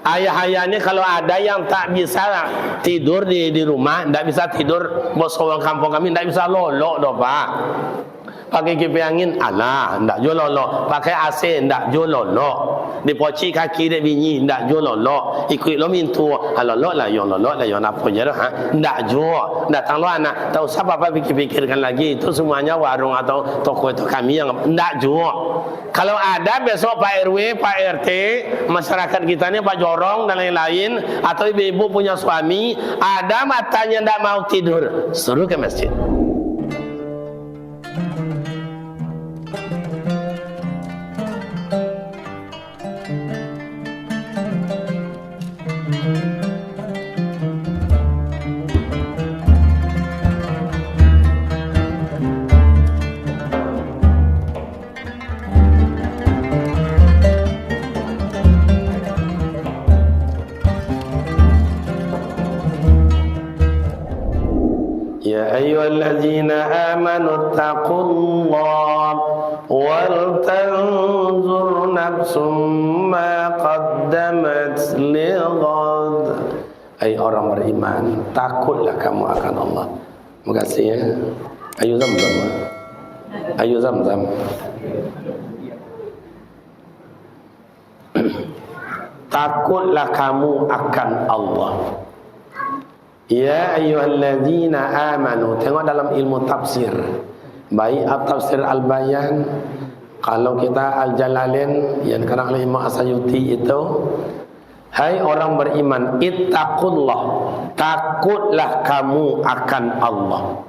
Ayah-ayahnya kalau ada yang tak bisa tidur di rumah, tak bisa tidur bos orang kampung kami, tak bisa lolok doh pak. Pakai kipas angin, alah, ndak jo lolok. Pakai AC, ndak jo lolok. Dipoci kaki dia bunyi, ndak jo lolok. Ikut lo mintu, lolok lah yon apa je ha. Ndak jo. Datang lo anak, tahu siapa apa pikir-pikirkan lagi. Itu semuanya warung atau toko itu kami yang ndak jo. Kalau ada besok Pak RW, Pak RT, masyarakat kita ni Pak Jorong dan lain-lain, atau ibu-ibu punya suami, ada matanya ndak mau tidur, suruh ke masjid. Ya ayyuhallazina amanu taqullah wal tanzur nafsum ma qaddamat lighad. Hai orang beriman, takutlah kamu akan Allah. Terima kasih ya. Ayo Zamzam. Ayo Zamzam. Takutlah kamu akan Allah. Ya ayyuhallazina amanu. Tengok dalam ilmu tafsir, baik tafsir Al-Bayan, kalau kita Al-Jalalain yang dikarang oleh Imam As-Sayuti itu, hai orang beriman, ittaqullah, takutlah kamu akan Allah.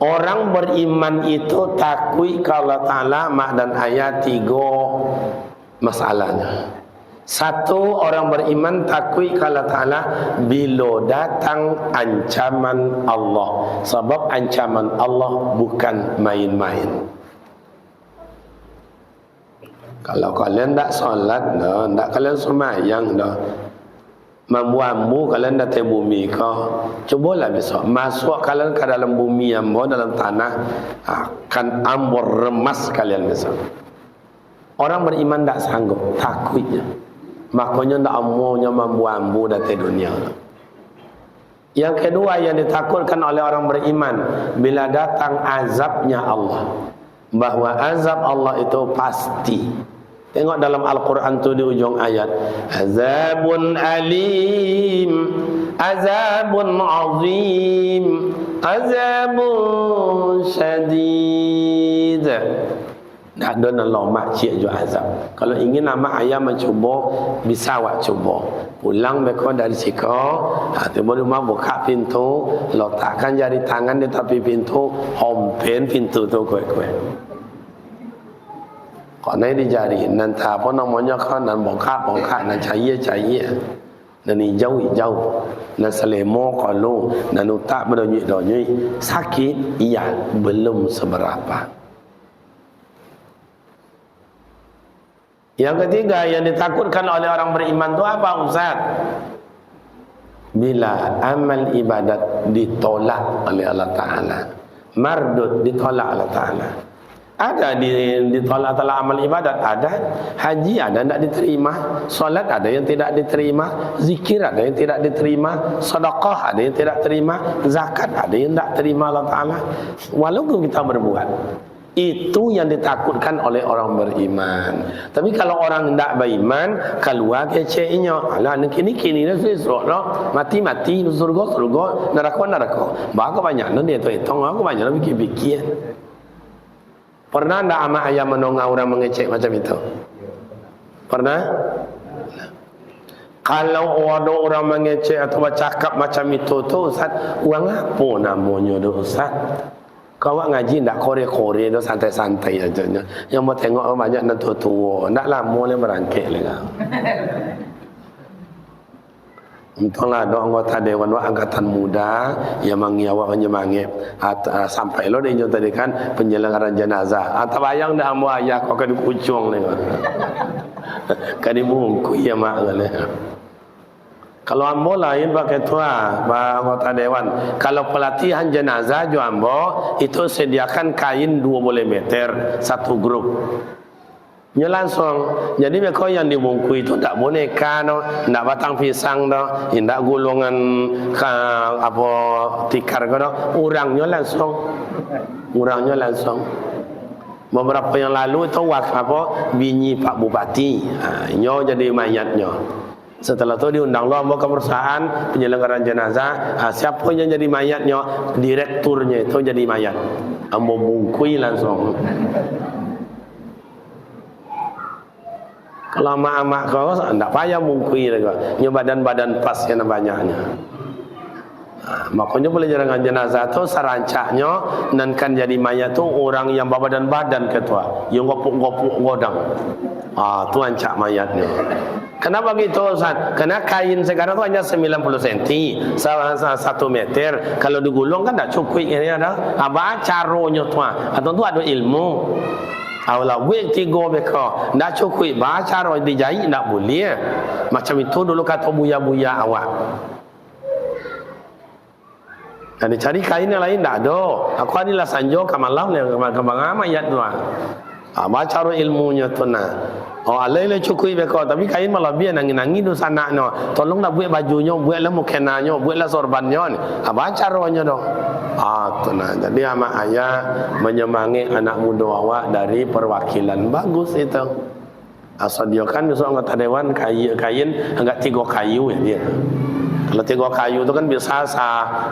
Orang beriman itu takui kalau Ta'ala mak dan ayat 3 masalahnya. Satu, orang beriman takui kalau Ta'ala bila datang ancaman Allah. Sebab ancaman Allah bukan main-main. Kalau kalian tak solat dah, tak kalian semayang dah, mambu-ambu kalian datang bumi kau, cubalah besok masuk kalian ke dalam bumi ambo, dalam tanah, akan ambo remas kalian besok. Orang beriman tak sanggup, takutnya. Makanya tak amunya mambu-ambu datang dunia. Yang kedua yang ditakutkan oleh orang beriman, bila datang azabnya Allah, bahwa azab Allah itu pasti. Tengok dalam Al-Quran tu di ujung ayat, azabun alim, azabun azim, azabun syadid. Nak ada Allah makcik juga azab. Kalau ingin nama ayam mencuba, bisa awak cuba. Pulang mereka dari siko, tiba-tiba rumah buka pintu, letakkan jari tangan di tepi pintu, hompen pintu tu kue-kue. Kau ni di jari, nanti apa namanya kan, dan bongkak, dan cair. Dan hijau, dan selemo kalau, dan utak berdonyik, sakit, iya, belum seberapa. Yang ketiga yang ditakutkan oleh orang beriman itu apa Ustaz? Bila amal ibadat ditolak oleh Allah Ta'ala, mardud ditolak Allah Ta'ala. Ada ditolak tolak amal ibadat, ada. Haji ada yang tidak diterima, solat ada yang tidak diterima, zikir ada yang tidak diterima, sedekah ada yang tidak terima, zakat ada yang tidak terima Allah Ta'ala. Walaupun kita berbuat, itu yang ditakutkan oleh orang beriman. Tapi kalau orang tidak beriman, keluar keceknya, alah kini dah susah lah, mati surga, neraka. Bahawa banyak dia tu hitung, aku banyak fikir. Pernah tak amak ayam menongak orang mengecek macam itu? Pernah? Kalau ada orang mengecek atau bercakap macam itu tu Ustaz, uang apa namanya tu Ustaz? Kau ngaji tak kore-kore tu santai-santai aja. Yang mau tengok banyak dan tua-tua. Tak lama dia berangkit lah. Untunglah ada anggota Dewan Angkatan Muda yang mengiawak menyemangit sampai lo dia tadi kan penyelenggaraan jenazah. Atau bayang dah ambo ayah kau kan kucung ni. Kan dimungku ya mak ni. Kalau ambo lain pakai tua, anggota dewan. Kalau pelatihan jenazah jo ambo itu sediakan kain 2 meter satu grup. Nya langsung. Jadi mereka yang dibungkui itu tak boneka no, tak batang pisang no, tak gulungan apa tikar no, orangnya langsung. Orangnya langsung. Beberapa yang lalu itu apa bini Pak Bupati, nyo jadi mayatnya. Setelah itu diundang lomba ke perusahaan penyelenggaraan jenazah, siapa yang jadi mayatnya, direkturnya itu jadi mayat. Ambo bungkui langsung. Kalau mak-mak kau tak payah bungkui lagi. Nya badan-badan pas yang banyaknya. Makanya pelajaran jenazah tu serancaknya dan kan jadi mayat tu orang yang badan-badan ketua, yang gopuk-gopuk godang. Tu ancak mayatnya. Kenapa gitu Ustaz? Karena kain sekarang tu hanya 90 cm, 1 meter. Kalau digulung kan tak cukup ini ada. Apa caronya tu? Atau tu ada ilmu. Awalnya wek 3 beka ndak cukup baca roh dijahit ndak boleh. Macam itu dulu kata buya-buya awak. Dan cari kain yang lain ndak ada. Aku adalah sanjo kamalam yang kembang ayat tu. Baca roh ilmunya tu nah. Oh alai cukup beka tapi kain malah biar nangin-nangin tu sanaknya. Tolong nak buat bajunya, buatlah mukenanya, buatlah sorbannya. Baca rohnya doh. Tu nah. Jadi amak ayah menyemangat anak muda awak dari perwakilan bagus itu. Asal dia kan besok anggota dewan kain enggak 3 kayu ya dia. Kalau 3 kayu itu kan biasa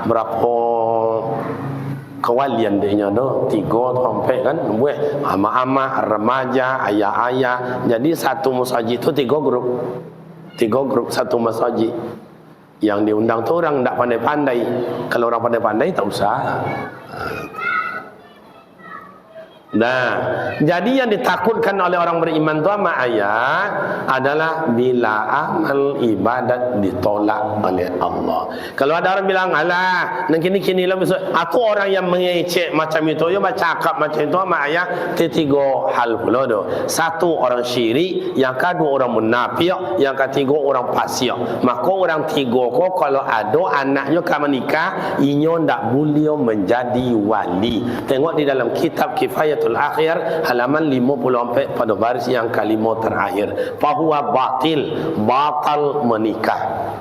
berapa kewalian dia do 3 sampai kan buat ama-ama remaja ayah-ayah. Jadi satu masjid itu 3 grup. 3 grup satu masjid. Yang diundang tu orang tak pandai-pandai. Kalau orang pandai-pandai tak usah. Nah, jadi yang ditakutkan oleh orang beriman tu sama ayat adalah bila amal ibadat ditolak oleh Allah. Kalau ada orang bilang, alah, nak kini-kini lah besok. Aku orang yang mengecek macam itu, ya bercakap macam itu sama ayat. 3 hal pula tu. 1 orang syirik, yang kedua orang munafik, yang ketiga orang fasik. Maka orang 3 ko kalau ada anaknya kamu nikah, inyo ndak boleh menjadi wali. Tengok di dalam kitab Kifayatul Akhir halaman 54 pada baris yang kelima terakhir. Fahuwa batal menikah.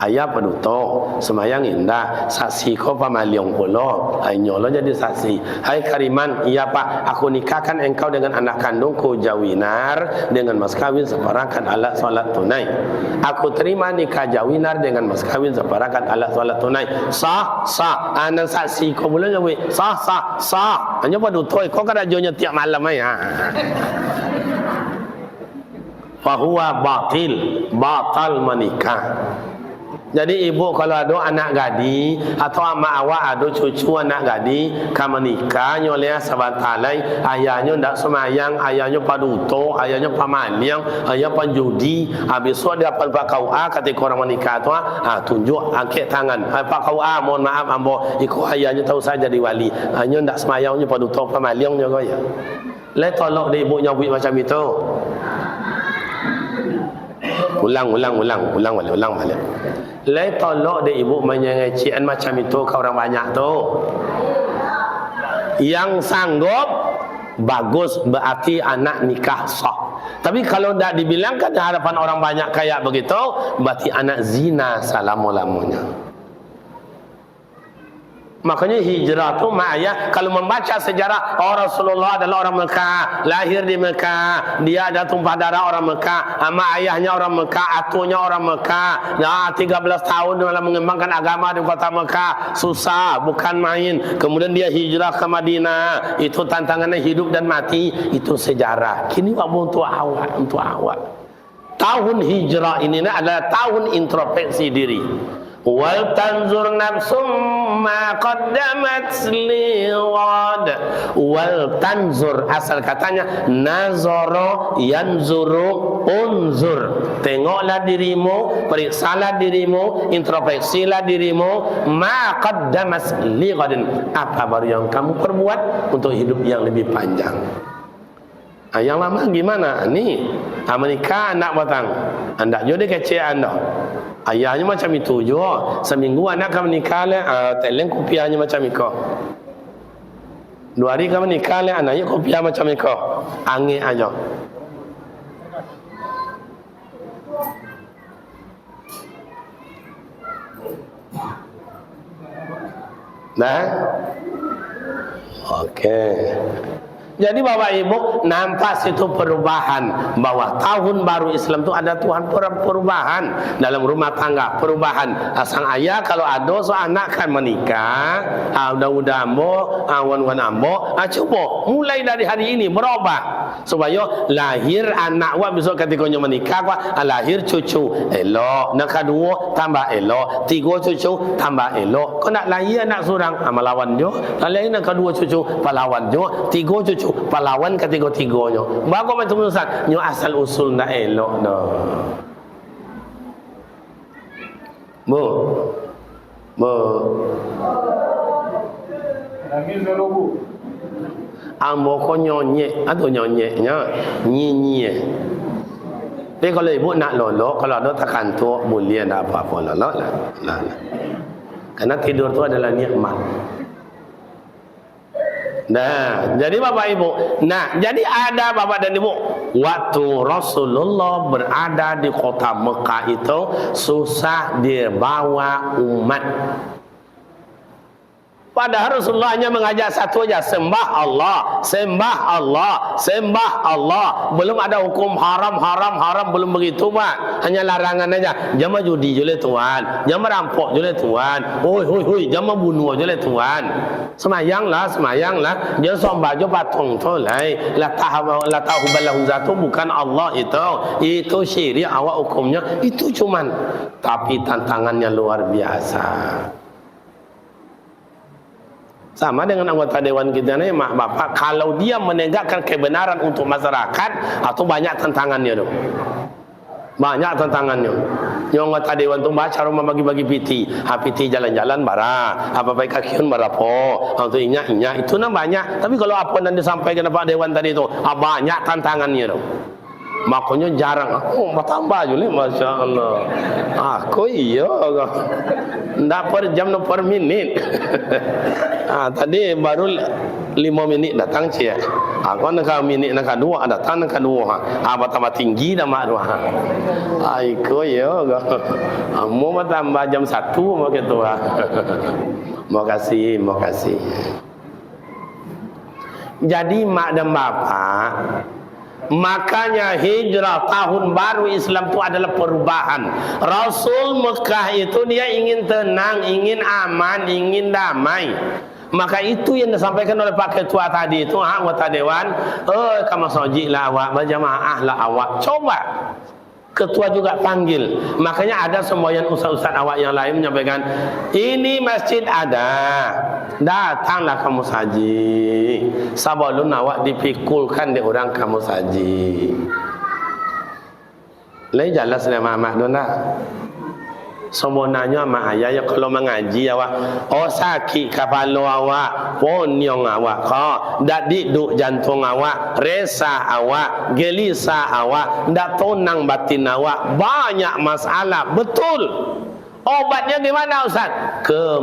Ayah penutup semayang indah saksi kau pamaliong pula nyolo jadi saksi. Hai Kariman, iya Pak, aku nikahkan engkau dengan anak kandungku Jawinar dengan mas kawin seperangkat alat solat tunai. Aku terima nikah Jawinar dengan mas kawin seperangkat alat solat tunai. Sah anak saksi kau boleh jawi sah hanya penutup kau kan rajonya tiap malam ya. Fahuwa batal menikah. Jadi ibu kalau ada anak gadi atau ama awak ada cucu anak gadi kamu nikah nyoleh sabantalai ayahnya ndak semayang, ayahnya paduto, ayahnya pamaliang, ayah panjudi, habis itu dia pak kau ketika orang menikah tu tunjuk angkat tangan pak kau mohon maaf ambo ikut ayahnya tahu saya jadi wali, ayahnya ndak semayangnya paduto pamaliang juga ya. Le tolak dia ibu nyawit macam itu. Ulang balik. Lai tolak dia ibu menyengecian macam itu ke orang banyak tu. Yang sanggup bagus berarti anak nikah sah. Tapi kalau tidak dibilangkan di hadapan orang banyak kayak begitu, berarti anak zina selama-lamanya. Makanya hijrah tu maknya kalau membaca sejarah Rasulullah adalah orang Mekah, lahir di Mekah, dia ada tumpah darah orang Mekah, ama ayahnya orang Mekah, atunya orang Mekah. Nah, 13 tahun dalam mengembangkan agama di kota Mekah, susah, bukan main. Kemudian dia hijrah ke Madinah, itu tantangannya hidup dan mati, itu sejarah. Kini untuk awak. Tahun hijrah ini adalah tahun introspeksi diri. Wal tanzur nafsum ma qaddamat lighad. Wal tanzur asal katanya nazara yanzuru unzur. Tengoklah dirimu, periksalah dirimu, introspeksilah dirimu, ma qaddamat lighad. Apa baru yang kamu perbuat untuk hidup yang lebih panjang. Yang lama gimana? Ni menikah anak batang. Anda jadi kecil anda. Ayahnya macam itu juga. Seminggu anak kamu nikah le, teleng kopiahnya macam itu. 2 hari kamu nikah le, anaknya kopiah macam itu. Angin aja. Nah, okey. Jadi Bapak Ibu nampak situ perubahan bahwa tahun baru Islam itu ada Tuhan perubahan dalam rumah tangga, perubahan. Sang ayah kalau ada anak kan menikah, udah ambo, wan ambo, coba mulai dari hari ini berubah supaya lahir anak wa besok ketika menikah wa lahir cucu elok, nak kedua tambah elok, tiga cucu tambah elok. Kau nak lahir anak seorang melawan jo, lahir nak kedua cucu pahlawan jo, tiga cucu pahlawan ketiga-tiganya. Bagus macam Ustaz, nyo asal usul ndak elok dah. Bu. Nangis kalau bu. Ambo ko nyonyek atau nyonyeknya nyinyi. Tapi kalau ibu nak lolok, kalau ada tekan tu boleh ada apa-apa lolok lah. Karena tidur tu adalah nikmat. Nah, jadi Bapak Ibu, jadi ada Bapak dan Ibu, waktu Rasulullah berada di kota Mekah itu susah dibawa umat. Padahal Rasulullah hanya mengajak satu aja, sembah Allah, sembah Allah, sembah Allah. Belum ada hukum haram, belum begitu Pak. Hanya larangan aja. Jangan judi je le Tuhan, jangan merampok je le Tuhan. Hoi, jangan bunuh je le Tuhan. Semayanglah. Jangan sombah je patung tu lai. La tahu balahu zatu bukan Allah itu. Itu syirik awak hukumnya. Itu cuman tapi tantangannya luar biasa. Sama dengan anggota dewan kita ni, mak bapak, kalau dia menegakkan kebenaran untuk masyarakat, atau banyak tantangannya tu. Banyak tantangannya. Yang anggota dewan tu baca rumah bagi-bagi piti. Piti jalan-jalan bara, apa baik kakiun barapo, atau inyak, itu nak banyak. Tapi kalau apa yang disampaikan Pak Dewan tadi tu, banyak tantangannya tu. Makanya jarang. Bertambah je ni, Masya Allah. Aku iya ndak per jam, ndak per minit. Tadi baru 5 minit datang cia. Aku nak minit nak dua datang nak dua. Tambah tinggi dah mak dua. Aku iya. Mau bertambah jam 1 mau gitu. Makasih. Jadi mak dan bapak, makanya hijrah tahun baru Islam itu adalah perubahan. Rasul Mekah itu dia ingin tenang, ingin aman, ingin damai. Maka itu yang disampaikan oleh Pak Ketua tadi itu, anggota dewan, kamu soji lah awak, berjamaah lah awak. Coba ketua juga panggil. Makanya ada semboyan ustaz-ustaz awak yang lain menyampaikan, ini masjid ada, datanglah kamu saji. Sebelum awak dipikulkan di orang kamu saji. Lai jelas ni mak dona. Sebenarnya mak ayah kalau mengaji awak, sakit kepala awak, ponyong awak, dak diduk jantung awak, resah awak, gelisah awak, dak tenang batin awak, banyak masalah. Betul. Obatnya di mana Ustaz? Ke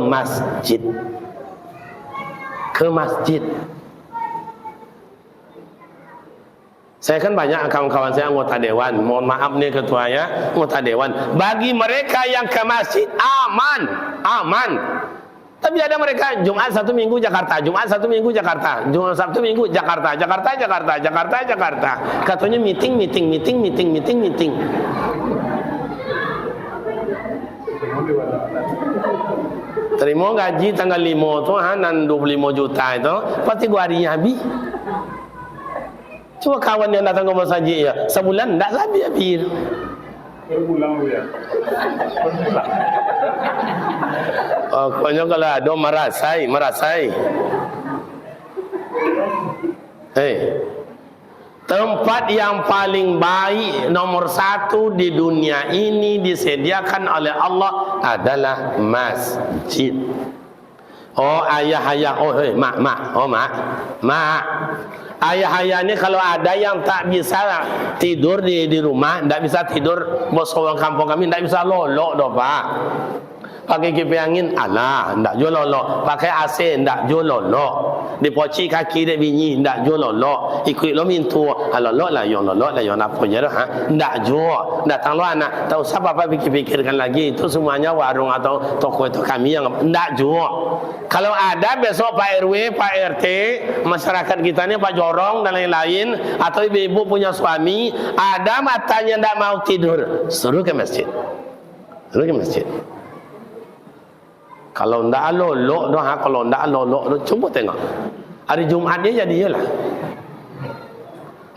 masjid. Saya kan banyak kawan-kawan saya anggota dewan. Mohon maaf nih ketuanya, anggota dewan. Bagi mereka yang ke masjid aman. Tapi ada mereka Jumat satu minggu Jakarta, Jumat satu minggu Jakarta, Jumat Sabtu minggu Jakarta. Katanya meeting. Terima gaji tanggal 5 tu, nan 25 juta itu, pasti gua harinya habis. Cuma kawan yang datang ke masjid ya, sebulan tak habis. Berbulan ya. Pokoknya kalau ada merasai. Tempat yang paling baik nomor 1 di dunia ini disediakan oleh Allah adalah masjid. Ayah, mak. Ayah ni kalau ada yang tak bisa tidur di rumah, tak bisa tidur bos orang kampung kami, tak bisa lolok dah Pak. Pakai kipas angin, tak jual lolok. Pakai AC, tak jual lolok. Dipoci kaki dia binyi ndak jual lolok. Ikut lo mintu. Lolok lah yang apa je dah. Ndak jual. Datang lo anak tak usah apa fikirkan lagi. Itu semuanya warung atau toko itu kami yang ndak jual. Kalau ada besok Pak RW, Pak RT, masyarakat kita ni Pak Jorong dan lain-lain, atau ibu-ibu punya suami, ada matanya ndak mau tidur, suruh ke masjid. Suruh ke masjid. Kalau ndak lolok doh, kalau ndak lolok doh, cuba tengok. Hari Jumaat dia jadi iyalah.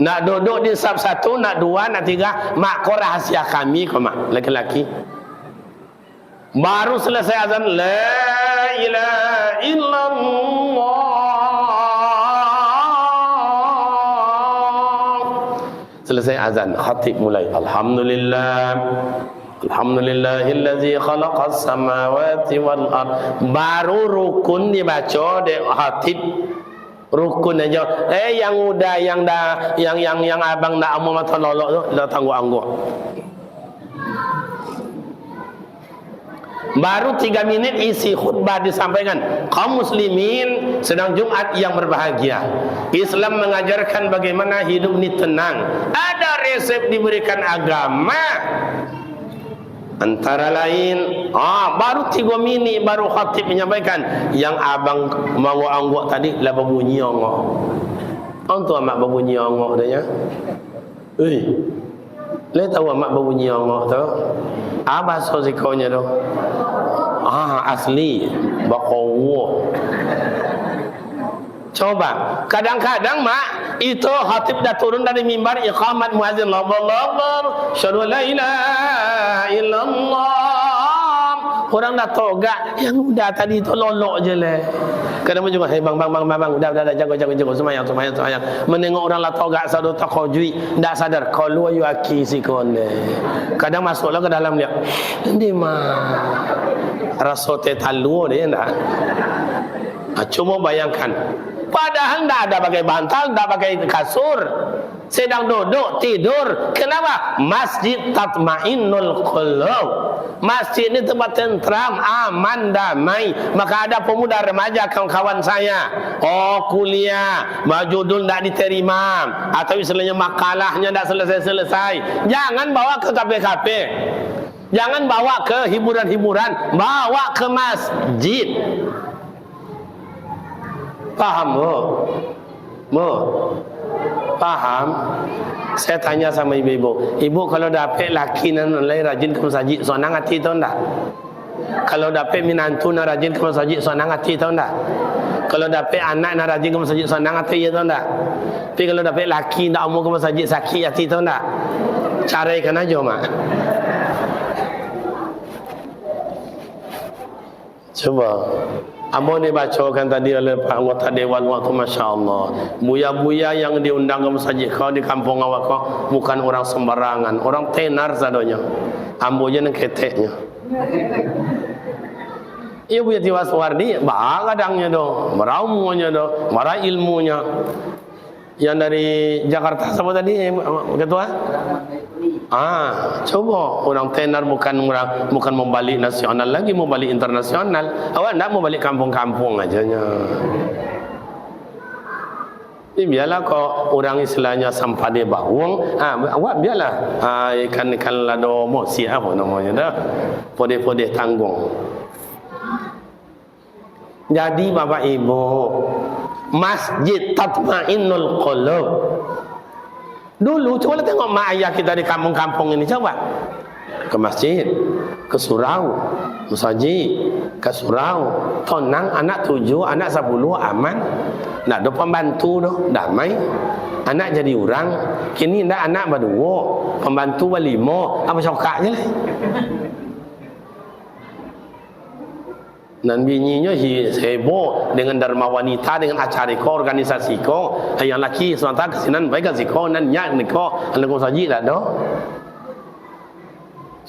Nak duduk di sab 1, nak 2, nak 3, mak kau rahasia kami kau mak, laki-laki. Baru selesai azan, la ilaha illallah. Selesai azan, khatib mulai, Alhamdulillahillazi khalaqas samawati wal ard. Baru rukun dibaca de khatib. Rukun aja. Yang udah yang abang nak amu mata lolok tu dah tangguh-angguh. Baru 3 minit isi khutbah disampaikan. Kaum muslimin sedang Jumat yang berbahagia. Islam mengajarkan bagaimana hidup ini tenang. Ada resep diberikan agama. Antara lain, baru 3 minit baru khatib menyampaikan yang abang mau angguk tadi lah berbunyi ongok. Untuk amak berbunyi ongok dia. Le tahu amak berbunyi ongok tu? Apa sosikonya tu? Asli bakowo. Coba, kadang-kadang mak itu khatib dah turun dari mimbar iqamat muazzin Allahu akbar, syahadu la ilaha illallah. Orang dah togak, yang udah tadi itu lolok je le. Kadang juga, hey bang, udah jago semayang. Menengok orang lah togak sadu takojui, tak sadar kalau you aki si kone. Kadang masuklah ke dalam dia. Ini mah rasa tetalu dia nak. Cuma bayangkan, padahal tak ada pakai bantal, tak pakai kasur, sedang duduk tidur. Kenapa? Masjid tatmainnul qulub. Masjid ini tempat tentram, aman, damai. Maka ada pemuda remaja kawan-kawan saya, kuliah, judul tak diterima, atau istilahnya makalahnya tak selesai-selesai. Jangan bawa ke kafe-kafe, jangan bawa ke hiburan-hiburan, bawa ke masjid. Paham bu? Paham? Saya tanya sama ibu-ibu, ibu kalau dapat laki nan lain rajin ke masjid, senang hati tahu tak? Kalau dapat minantu nan rajin ke masjid, senang hati tahu tak? Kalau dapat anak nan rajin ke masjid, senang hati tahu tak? Tapi kalau dapat laki nak umur ke masjid, sakit hati tahu tak? Caraikan aja mak. Coba. Amo ni bacakan tadi oleh Pak Anggota Dewan waktu Masya Allah. Buya-buya yang diundang ke masjid kau di kampung awak kau bukan orang sembarangan, orang tenar sadonya. Ambo je nang keteknya. Iya buya Tiwas Wardi, bah kadangnya do, meraumunya do, marah ilmunya. Yang dari Jakarta siapa tadi ketua? Coba orang tenar bukan mau balik nasional lagi, mau balik internasional. Awak nak mau balik kampung-kampung ajanya. Ini biarlah kau orang istilahnya sampah dia bawang. Awak biarlah ikan-ikan lado mosi apa namanya dah. Podeh-podeh tanggung. Jadi Bapak Ibu, masjid tatmainnul qulub. Dulu coba tengok mak ayah kita di kampung-kampung ini, coba ke masjid, ke surau, masjid, ke surau, tenang, anak 7, anak 10 aman, nak ada pembantu doh, damai. Anak jadi orang, kini ndak anak berdua, pembantu berlima, apa cokaknya lah. Dan bininya heboh dengan dharma wanita, dengan acara ko, organisasi ko. Yang laki sementara kesinan baik kasih ko, nan nyak ni ko, anak ko saji tak do.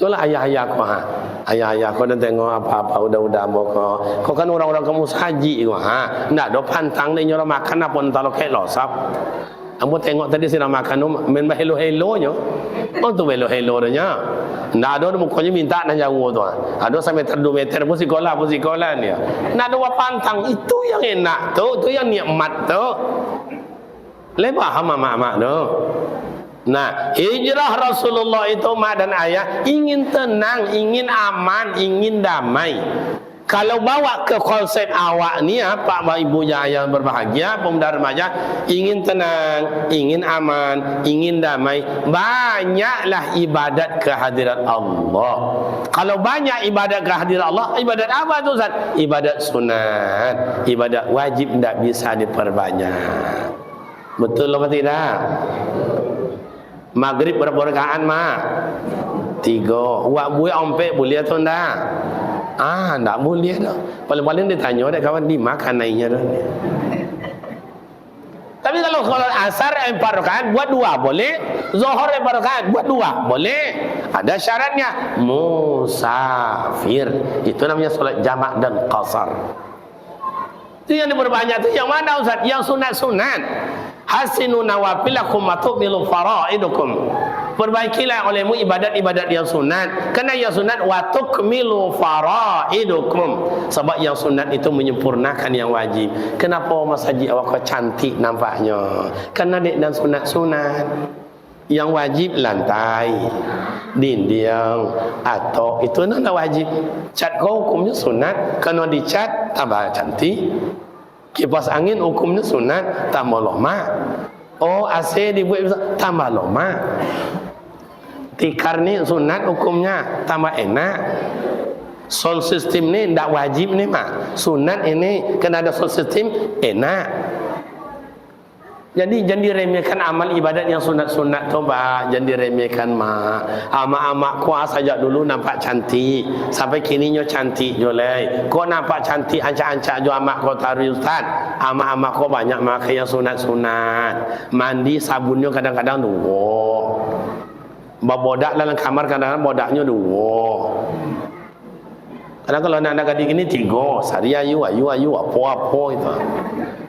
Itulah ayah-ayah ko ayah-ayah ko dan tengok apa-apa udah mo ko. Ko kan orang-orang kamu saji ko ndak do pantang ni nyora makan apa entah lo kek losap. Ambo tengok tadi sedang makan main hello-hellonya. Oh tu hello-hellonya. Ndak ada mukanya minta nak jauh tu. Ada sampai 2 meter pun sekolah ni. Nak ada pantang itu yang enak tu, tu yang nikmat tu. Lebah mak-mak tu. Nah, hijrah Rasulullah itu mak dan ayah ingin tenang, ingin aman, ingin damai. Kalau bawa ke konsep awak ni Pak Ibu yang berbahagia, pemuda remaja, ingin tenang, ingin aman, ingin damai, banyaklah ibadat kehadirat Allah. Kalau banyak ibadat kehadirat Allah, ibadat apa tu Ustaz? Ibadat sunat, ibadat wajib tidak bisa diperbanyak. Betul apa tidak? Maghrib berapa rakaat mak? 3. Wak buih ompek boleh atau enggak? Tak boleh dah. Paling-paling dia tanya dia kawan di makan naiknya dah. Tapi kalau solat asar 4 rakaat buat 2 boleh. Zuhur 4 rakaat buat 2 boleh. Ada syaratnya, musafir. Itu namanya solat jamak dan qasar. Itu yang diperbanyak tu yang mana Ustaz? Yang sunat-sunat. Hasinu nawafilakum wa tu'milu faraidukum. Perbaikilah olehmu ibadat-ibadat yang sunat. Kerana yang sunat wa tukmilu faraidukum. Sebab yang sunat itu menyempurnakan yang wajib. Kenapa masjid awak kau cantik nampaknya? Kerana dek dan sunat-sunat. Yang wajib lantai, dinding, atau itu nak wajib. Cat kau hukumnya sunat. Kerana dicat tambah cantik. Kipas angin hukumnya sunat, tambah lama. Oh, AC dibuat tambah lama. Tikar ni sunat hukumnya, tambah enak. Sound system ni tidak wajib ni mak. Sunat ini kena ada sound system enak. Jadi jangan diremehkan amal ibadat yang sunat-sunat tu bah. Jangan diremehkan mak. Amak-amak ku saja dulu nampak cantik. Sampai kininya cantik jolai. Kau nampak cantik ancak-ancak jo amak kau taruh Ustaz. Amak-amak kau banyak makan yang sunat-sunat. Mandi sabunnya kadang-kadang 2. Bodak dalam kamar kadang-kadang bodaknya 2. Kadang kalau nak gadis ini 3. Sari ayu apa-apa itu.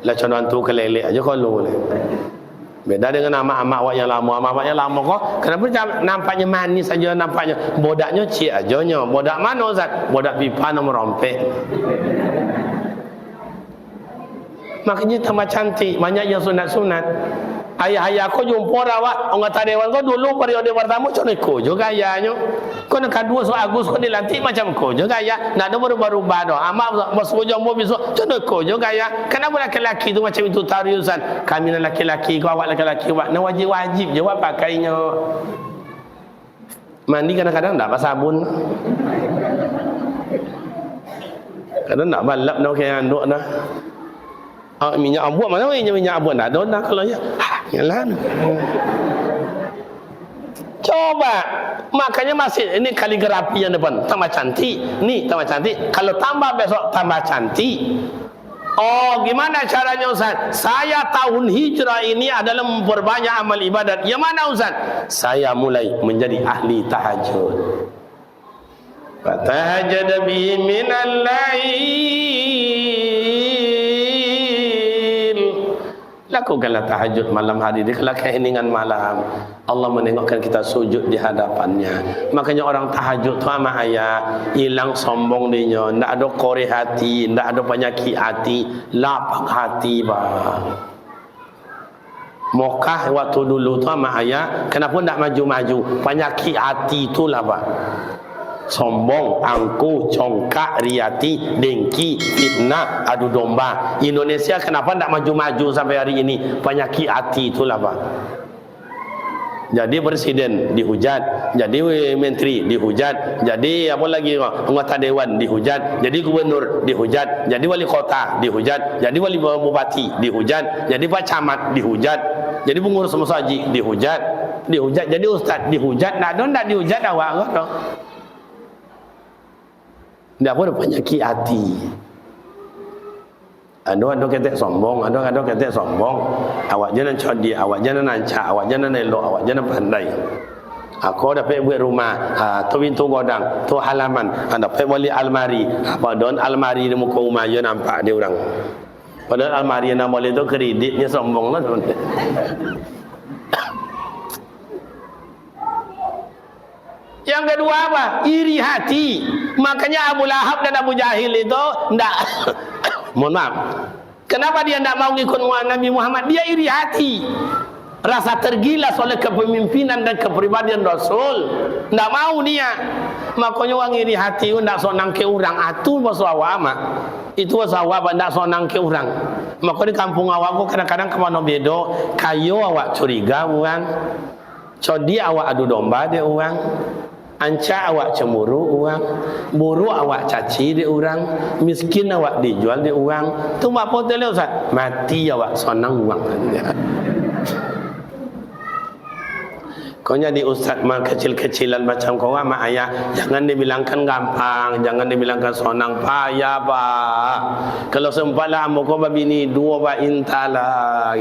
Lah contoh tu kelelek aja kalau boleh. Beda dengan amak-amak awak yang lama. Amak-amak yang lama kok kenapa nampaknya manis saja nampaknya. Bodaknya cik ajanya. Bodak mana Ustaz? Bodak pipa nombor rompek. Makanya tambah cantik, banyak yang sunat-sunat. Ayah-ayah aku jumpa rawat anggota dewan kau dulu periode pertama macam ko juga ayahnya. Kau nak kedua so Agus kau dilantik macam ko juga ayah. Nak ada berubah-ubah dah. Amak masuk jombo besok macam ko juga ayah. Kenapa laki-laki tu macam itu tariusan? Kami nak laki-laki, kau awak laki-laki awak. Nak wajib-wajib je awak pakainya. Mandi kadang-kadang tak pakai sabun. Kadang tak balap nak pakai handuk dah. Minyak abuat mana minyak abuat tak ada dah kalau ya. Yalah. Coba makanya masih ini kaligrafi yang depan tambah cantik. Ni tambah cantik. Kalau tambah besok tambah cantik. Oh, gimana caranya Ustaz? Saya tahun hijrah ini adalah memperbanyak amal ibadat. Yang mana Ustaz? Saya mulai menjadi ahli tahajud. Fatahajjad bihi minal lail. Lakukanlah tahajud malam hari. Dikala keheningan malam Allah menengokkan kita sujud di hadapannya. Makanya orang tahajud tu ama ayah hilang sombong dia, ndak ada kore hati, ndak ada penyakit hati, lapang hati bah. Mokah waktu dulu tu ama ayah kenapa ndak maju-maju? Penyakit hati itulah bah. Sombong, angkuh, congkak, riati, dengki, fitnah, adu domba. Indonesia kenapa tak maju-maju sampai hari ini? Penyakit hati itulah Pak. Jadi presiden dihujat, jadi menteri dihujat, jadi apa lagi anggota dewan dihujat, jadi gubernur dihujat, jadi wali kota dihujat, jadi wali bupati dihujat, jadi pak camat dihujat, jadi pengurus masjid dihujat, jadi ustaz dihujat. Ndak dihujat awak kok. Tidak apa penyakit hati. Ada ketek sombong, ada ketek sombong. Awak jangan cerdik, awak jangan nancak, awak jangan elok, awak jangan pandai. Aku dapat buat rumah, tu pintu godang, tu halaman, dapat beli almari. Apa don almari di muka rumah je nampak dia orang. Padahal almari yang boleh itu kreditnya sombong lah teman. Yang kedua apa? Iri hati. Makanya Abu Lahab dan Abu Jahil itu enggak mohon maaf. Kenapa dia enggak mau ikut Nabi Muhammad? Dia iri hati. Rasa tergilas oleh kepemimpinan dan kepribadian Rasul. Enggak mau dia. Makanya orang iri hati enggak sonang ke orang. Atu bahasa awak. Itu bahasa awak enggak sonang ke orang. Maka di kampung awakku kadang-kadang kemana bedo, kayu awak curiga orang. Codi awak adu domba dia orang. Anca awak cemburu orang, buru awak caci di orang, miskin awak dijual di orang. Tu apa tu le Ustaz? Mati awak sonang orang. Kau jadi ustaz mah kecil-kecilan macam kau mak ayah, jangan dibilangkan gampang, jangan dibilangkan sonang, payah pak. Kalau sempatlah kau babini dua ba intala.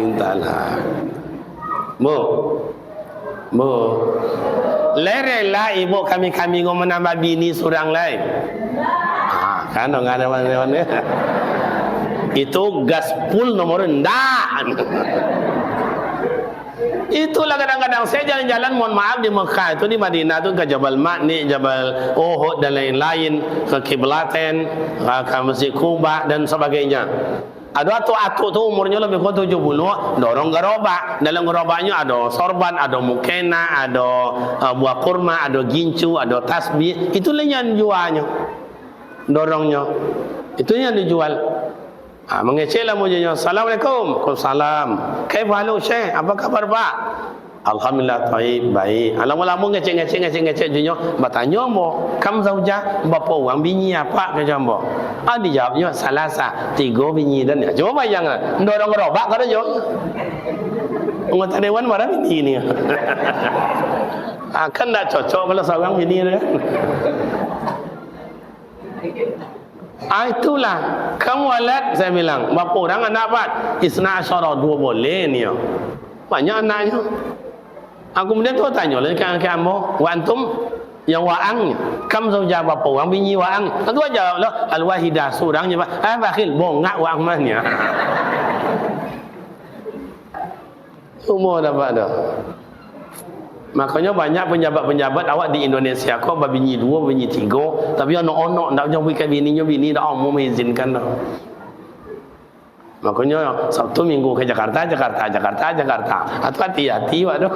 Bu, lerela ibu kami ngomong menambah bini surang lain. Kan dong ada mana-mana. Itu gaspul nomor rendah. Itulah kadang-kadang saya jalan-jalan mohon maaf di Mekah itu, di Madinah itu ke Jabal Ma'ni, Jabal Uhud dan lain-lain, ke Kiblaten, ke Masjid Kuba dan sebagainya. Ada atu-atu tu umurnya lebih kurang 70, dorong gerobak. Dalam gerobaknya ada sorban, ada mukena, ada buah kurma, ada gincu, ada tasbih. Itulah yang jualnya. Dorongnya. Itu yang dijual. Mengeceklah mujanya. Assalamualaikum. Waalaikumsalam. Kaifalu Syekh? Apa kabar Pak? Alhamdulillah baik. Lama-lama ngecek junyo. Bertanya mo, kam zauja, bapa orang bini apa ke jambo? Dijawabnya salasa, 3 bini dan ya. Coba bayangkan, dorong gerobak kada jo. Anggota dewan marah bini ni. Kan tak cocok kalau seorang bini dia. Itulah kamu alat saya bilang, bapa orang anak apa? Isna asyara 2 boleh ni. Banyak anaknya. Aku kemudian tu tanya lagi ke kamu, wa antum yang waang, kam zauja bapa orang bini waang. Aku jawab lah, al wahidah seorang je Pak. Bakhil bongak waang mana. Semua dapat dah. Makanya banyak penjabat-penjabat awak di Indonesia kau bini 2, bini 3, tapi anak-anak ndak jauh ikan bininya bini dah mau mengizinkan dah. Makanya Sabtu Minggu ke Jakarta. Atau hati-hati waduh.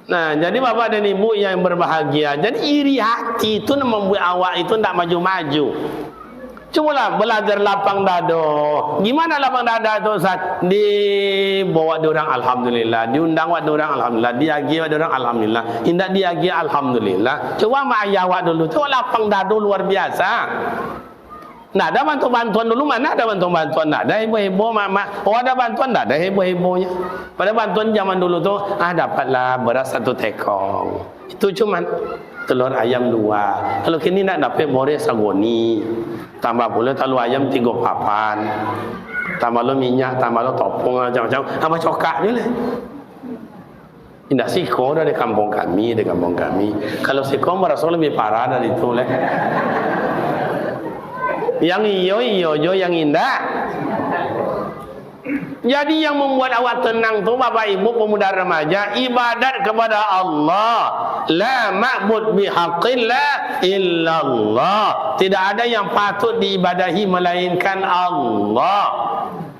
Nah, jadi bapak dan ibu yang berbahagia, jadi iri hati itu membuat awak itu tidak maju-maju. Cumalah belajar lapang dado. Gimana lapang dada itu Ustaz? Dibawa orang alhamdulillah, diundang wak orang alhamdulillah, diagi wak orang alhamdulillah, indak diagi alhamdulillah. Coba mak ayah wak dulu, coba lapang dado luar biasa. Nah, ada bantuan dulu, mana ada bantuan? Nah, ada heboh-heboh mak. Oh, ada bantuan, tak ada heboh-hebohnya. Pada bantuan zaman dulu tu, dapatlah beras 1 tekong. Itu cuman telur ayam 2. Kalau kini nak dapat more sagoni. Tambah pula telur ayam 3 papan. Tambah lo minyak, tambah lo topung macam-macam. Apa cokak je lah. Indah siko dari kampung kami. Kalau siko merasa lebih parah dari itu lah. Yang iyo yang indah. Jadi yang membuat awak tenang tu Bapak Ibu pemuda remaja, ibadat kepada Allah. La ma'bud bihaqqillah illallah. Tidak ada yang patut diibadahi melainkan Allah.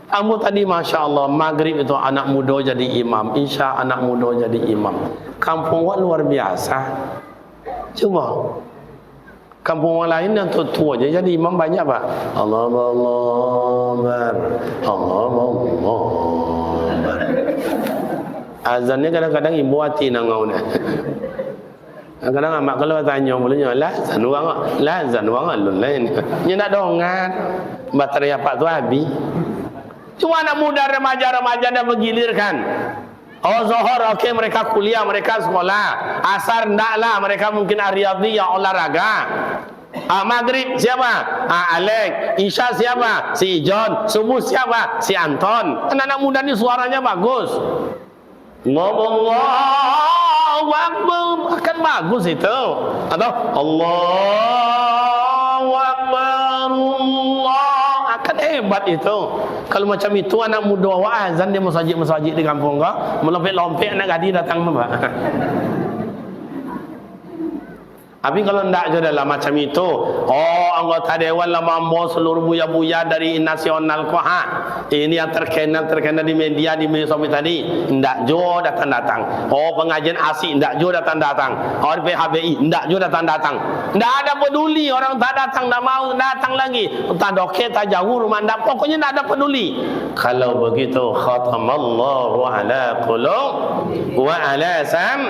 Kamu tadi Masya Allah, maghrib itu anak muda jadi imam, Isya anak muda jadi imam. Kampung awak luar biasa. Cuba kampung orang lain yang tua je jadi imam banyak Pak. Allah azannya kadang-kadang ibu hati nangau ni. Kadang-kadang amak kalau tanya mulanya lazan wang alun lain. Nya nak dongan baterai apa tu habis. Cuma anak muda remaja dah bergilirkan. Oh Zohor okey mereka kuliah, mereka sekolah. Asar ndaklah, mereka mungkin riyadhi yang olahraga. Maghrib siapa? Alek. Isya siapa? Si John. Subuh siapa? Si Anton. Anak-anak muda ni suaranya bagus. Ngomong Allahu Akbar, akan bagus itu. Atau Allahu Akbar, Allah, akan hebat itu. Kalau macam itu anak muda awak azan dia masjid di kampung kau, melompet-lompet anak gadis datang apa? Tapi kalau ndak je dalam macam itu, oh anggota dewan lah mambo seluruh buya-buya dari nasional ko ha. Ini yang terkenal di media di sosial tadi, ndak jo datang-datang. Oh pengajian asik ndak jo datang-datang. Oh PHBI ndak jo datang-datang. Ndak ada peduli orang tak datang, ndak mau datang lagi. Tak doke tak jauh rumah ndak, pokoknya ndak ada peduli. Kalau begitu khatamallahu ala qulub wa ala sam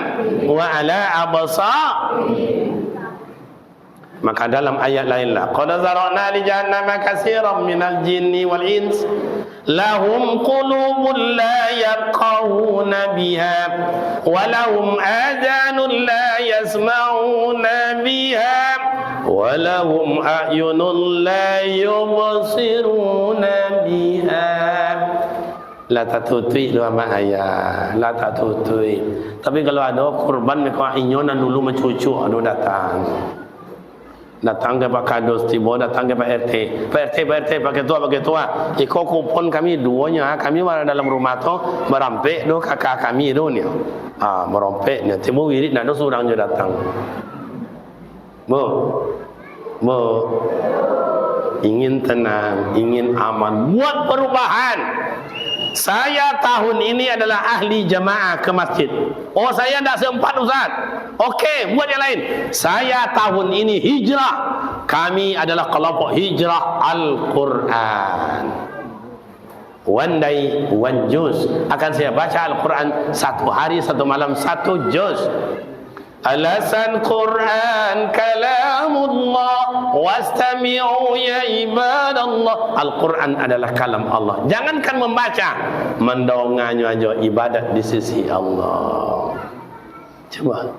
wa ala absar. Maka dalam ayat lain lah, qad zara'na li jahannama katsiran minal jinni wal ins lahum qulubun la yafqahuna biha wa lahum adhanun la yasma'una biha wa lahum a'yunun la yubsiruna biha. La tatutui dua ayat, la tatutui. Tapi kalau ada korban mereka inyonan dulu mencucu anu datang ke Pak Kadus tiba, datang ke Pak RT pakai tua iko kupon kami duanya, kami ada dalam rumah tu merampek do kakak kami do ni merompeknya tiba wirid nak do surang je datang ingin tenang, ingin aman, buat perubahan. Saya tahun ini adalah ahli jamaah ke masjid. Oh saya tidak sempat Ustaz. Okey, buat yang lain. Saya tahun ini hijrah. Kami adalah kelompok hijrah Al-Quran. One day, one juz. Akan saya baca Al-Quran satu hari, satu malam, satu juz. Alasan Quran kalamullah wastami'u ya ibadallah. Al-Quran adalah kalam Allah. Jangankan membaca, mendonganya aja ibadat di sisi Allah. Coba.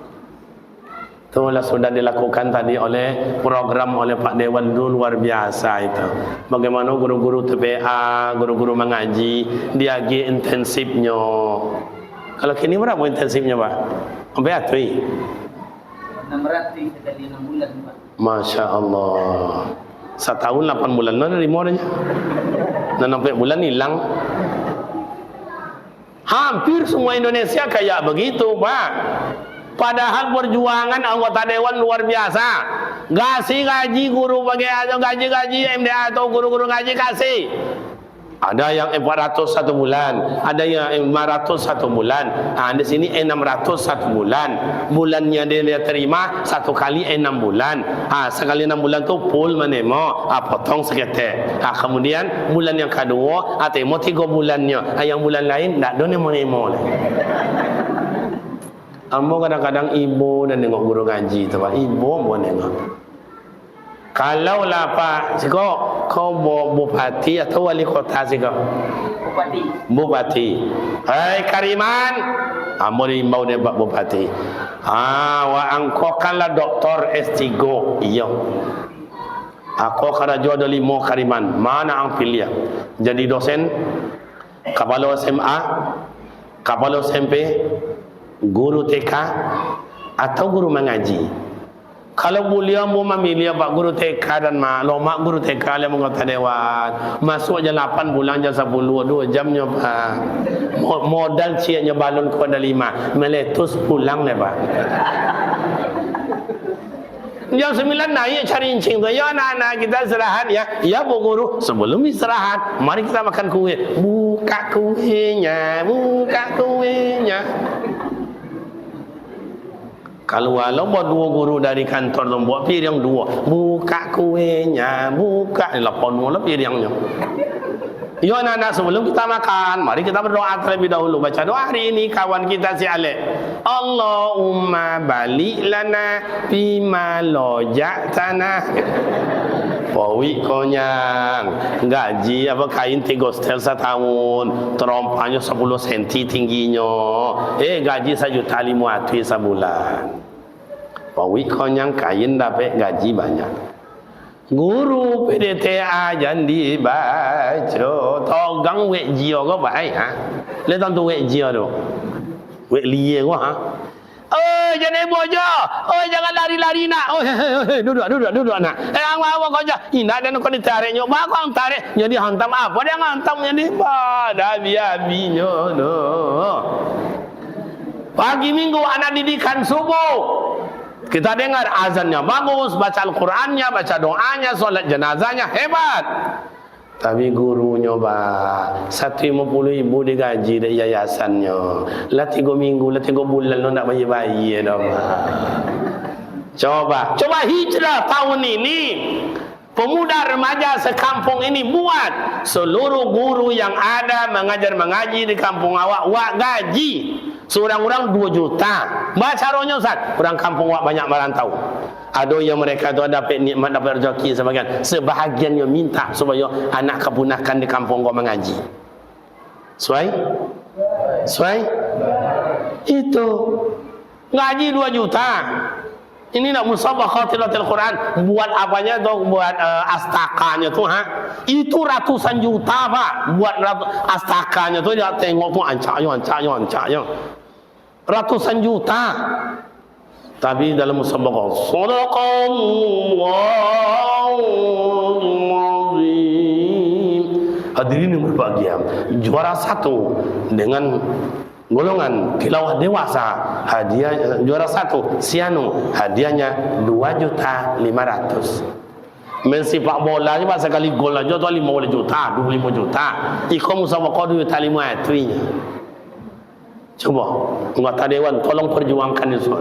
Itulah sudah dilakukan tadi oleh program oleh Pak Dewan dulu, luar biasa itu. Bagaimana guru-guru TPA, guru-guru mengaji, dia lagi intensifnya. Kalau kini berapa intensifnya Pak? Sampai atui 600 sekali 6 bulan Pak. Masya Allah. Setahun 8 bulan mana dari modalnya? Dan 4 bulan hilang. Hampir semua Indonesia kayak begitu Pak. Padahal perjuangan anggota dewan luar biasa. Gaji guru bagi gaji MDA atau guru-guru gaji kasih. Ada yang 400 satu bulan, ada yang 500 satu bulan. Di sini 600 satu bulan. Bulannya dia terima satu kali 6 bulan. Sekali 6 bulan tu full menemo, potong seketek. Kemudian bulan yang kedua, temo 3 bulannya. Yang bulan lain tak ada nemo lah. Ambo kadang-kadang ibu dan nengok guru ngaji tu Pak. Ibu mau nengok. Kalau lah Pak, siko kau bupati atau wali kota siko? Bupati. Hai Kariman, ambo diimbau dia Pak Bupati. Wa angko kanlah doktor S3. Iya. Aku kada jodoh 5 Kariman. Mana ang pilih? Jadi dosen, kepala SMA, kepala SMP, guru TK atau guru mengaji. Kalau beliau mau memilih Pak guru TK dan mak guru TK yang anggota dewan, masuk je 8 bulan je 10 2 jamnya Pak. Modal ciaknya balon kepada 5, meletus pulang deh Pak. Jam 9 naik cari incing tu. Ya anak-anak kita istirahat ya. Ya Bu Guru, sebelum istirahat mari kita makan kue. Buka kuenya, buka kuenya. Kalau walau buat 2 guru dari kantor tu buat piring 2, buka kuenya, buka lapon mula piringnya. Ya anak-anak, sebelum kita makan, mari kita berdoa terlebih dahulu. Baca doa hari ini kawan kita si Alek. Allahumma balik lana bima loja'tana. Pawi konyang gaji apa kain 3 setel setahun, terompahnya 10 senti tingginya. Gaji 1,500,000 sebulan. Pawi konyang kain dapat gaji banyak. Guru PDTA jangan dibaca. Togang wek jio ko baik ha. Le tan tu wek jio tu. Wek lie ko ha. Jangan heboh je. Jangan lari-lari nak. Duduk nak. Awak kau je. Indah dan kau ditarik nyok. Mak kau tarik. Jadi hantam apa dia hantam jadi dah biar-biarnya. Pagi minggu anak didikan subuh. Kita dengar azannya bagus, baca Al-Qurannya, baca doanya, solat jenazahnya hebat. Tapi gurunya 150,000 digaji dari yayasannya. Lah 3 minggu, lah 3 bulan lo nak bayi-bayi dah. Coba hijrah tahun ini. Pemuda remaja sekampung ini buat seluruh guru yang ada mengaji di kampung awak gaji. Seorang-orang 2 juta. Baca rohnya Ustaz. Orang kampung awak banyak merantau. Ada yang mereka tu dapat nikmat, dapat rezeki sebagian. Sebahagiannya minta supaya anak keponakan di kampung kau mengaji. Suai? Itu. Ngaji 2 juta. Ini nak musabaqah tilawatil Quran, buat apanya tu? Buat astakanya tu Itu ratusan juta Pak. Buat astakanya tu dia tengok tu ancaknya. Ratusan juta. Tapi dalam musabaqah Sadaqallahul azim. Hadirin yang berbahagia, juara 1 dengan golongan tilawah dewasa, hadiah juara 1 Siano, hadiahnya 2.500.000. Main sepak bola je sekali gol aja tu 50 juta, 25 juta. Ikut musabaqah 2.500.000. Coba anggota dewan tolong perjuangkan itu.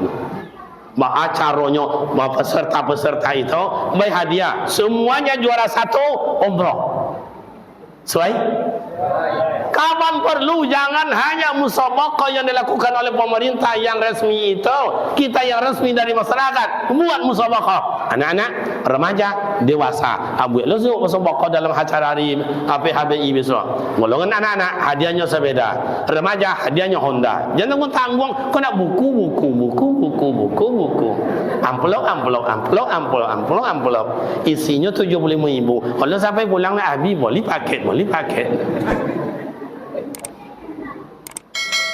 Acaranya, peserta-peserta itu baik hadiah, semuanya juara 1 umrah. Suai? Kapan perlu, jangan hanya musabaqah yang dilakukan oleh pemerintah yang resmi itu, kita yang resmi dari masyarakat buat musabaqah. Anak-anak, remaja, dewasa, abuik lesuk musabaqah dalam acara hari HPHBI besok. Golongan anak-anak hadiahnya sebeda, remaja hadiahnya Honda. Jangan tanggung kau nak buku. Amplop. Isinya 75,000. Kalau sampai pulang nak habis boleh paket.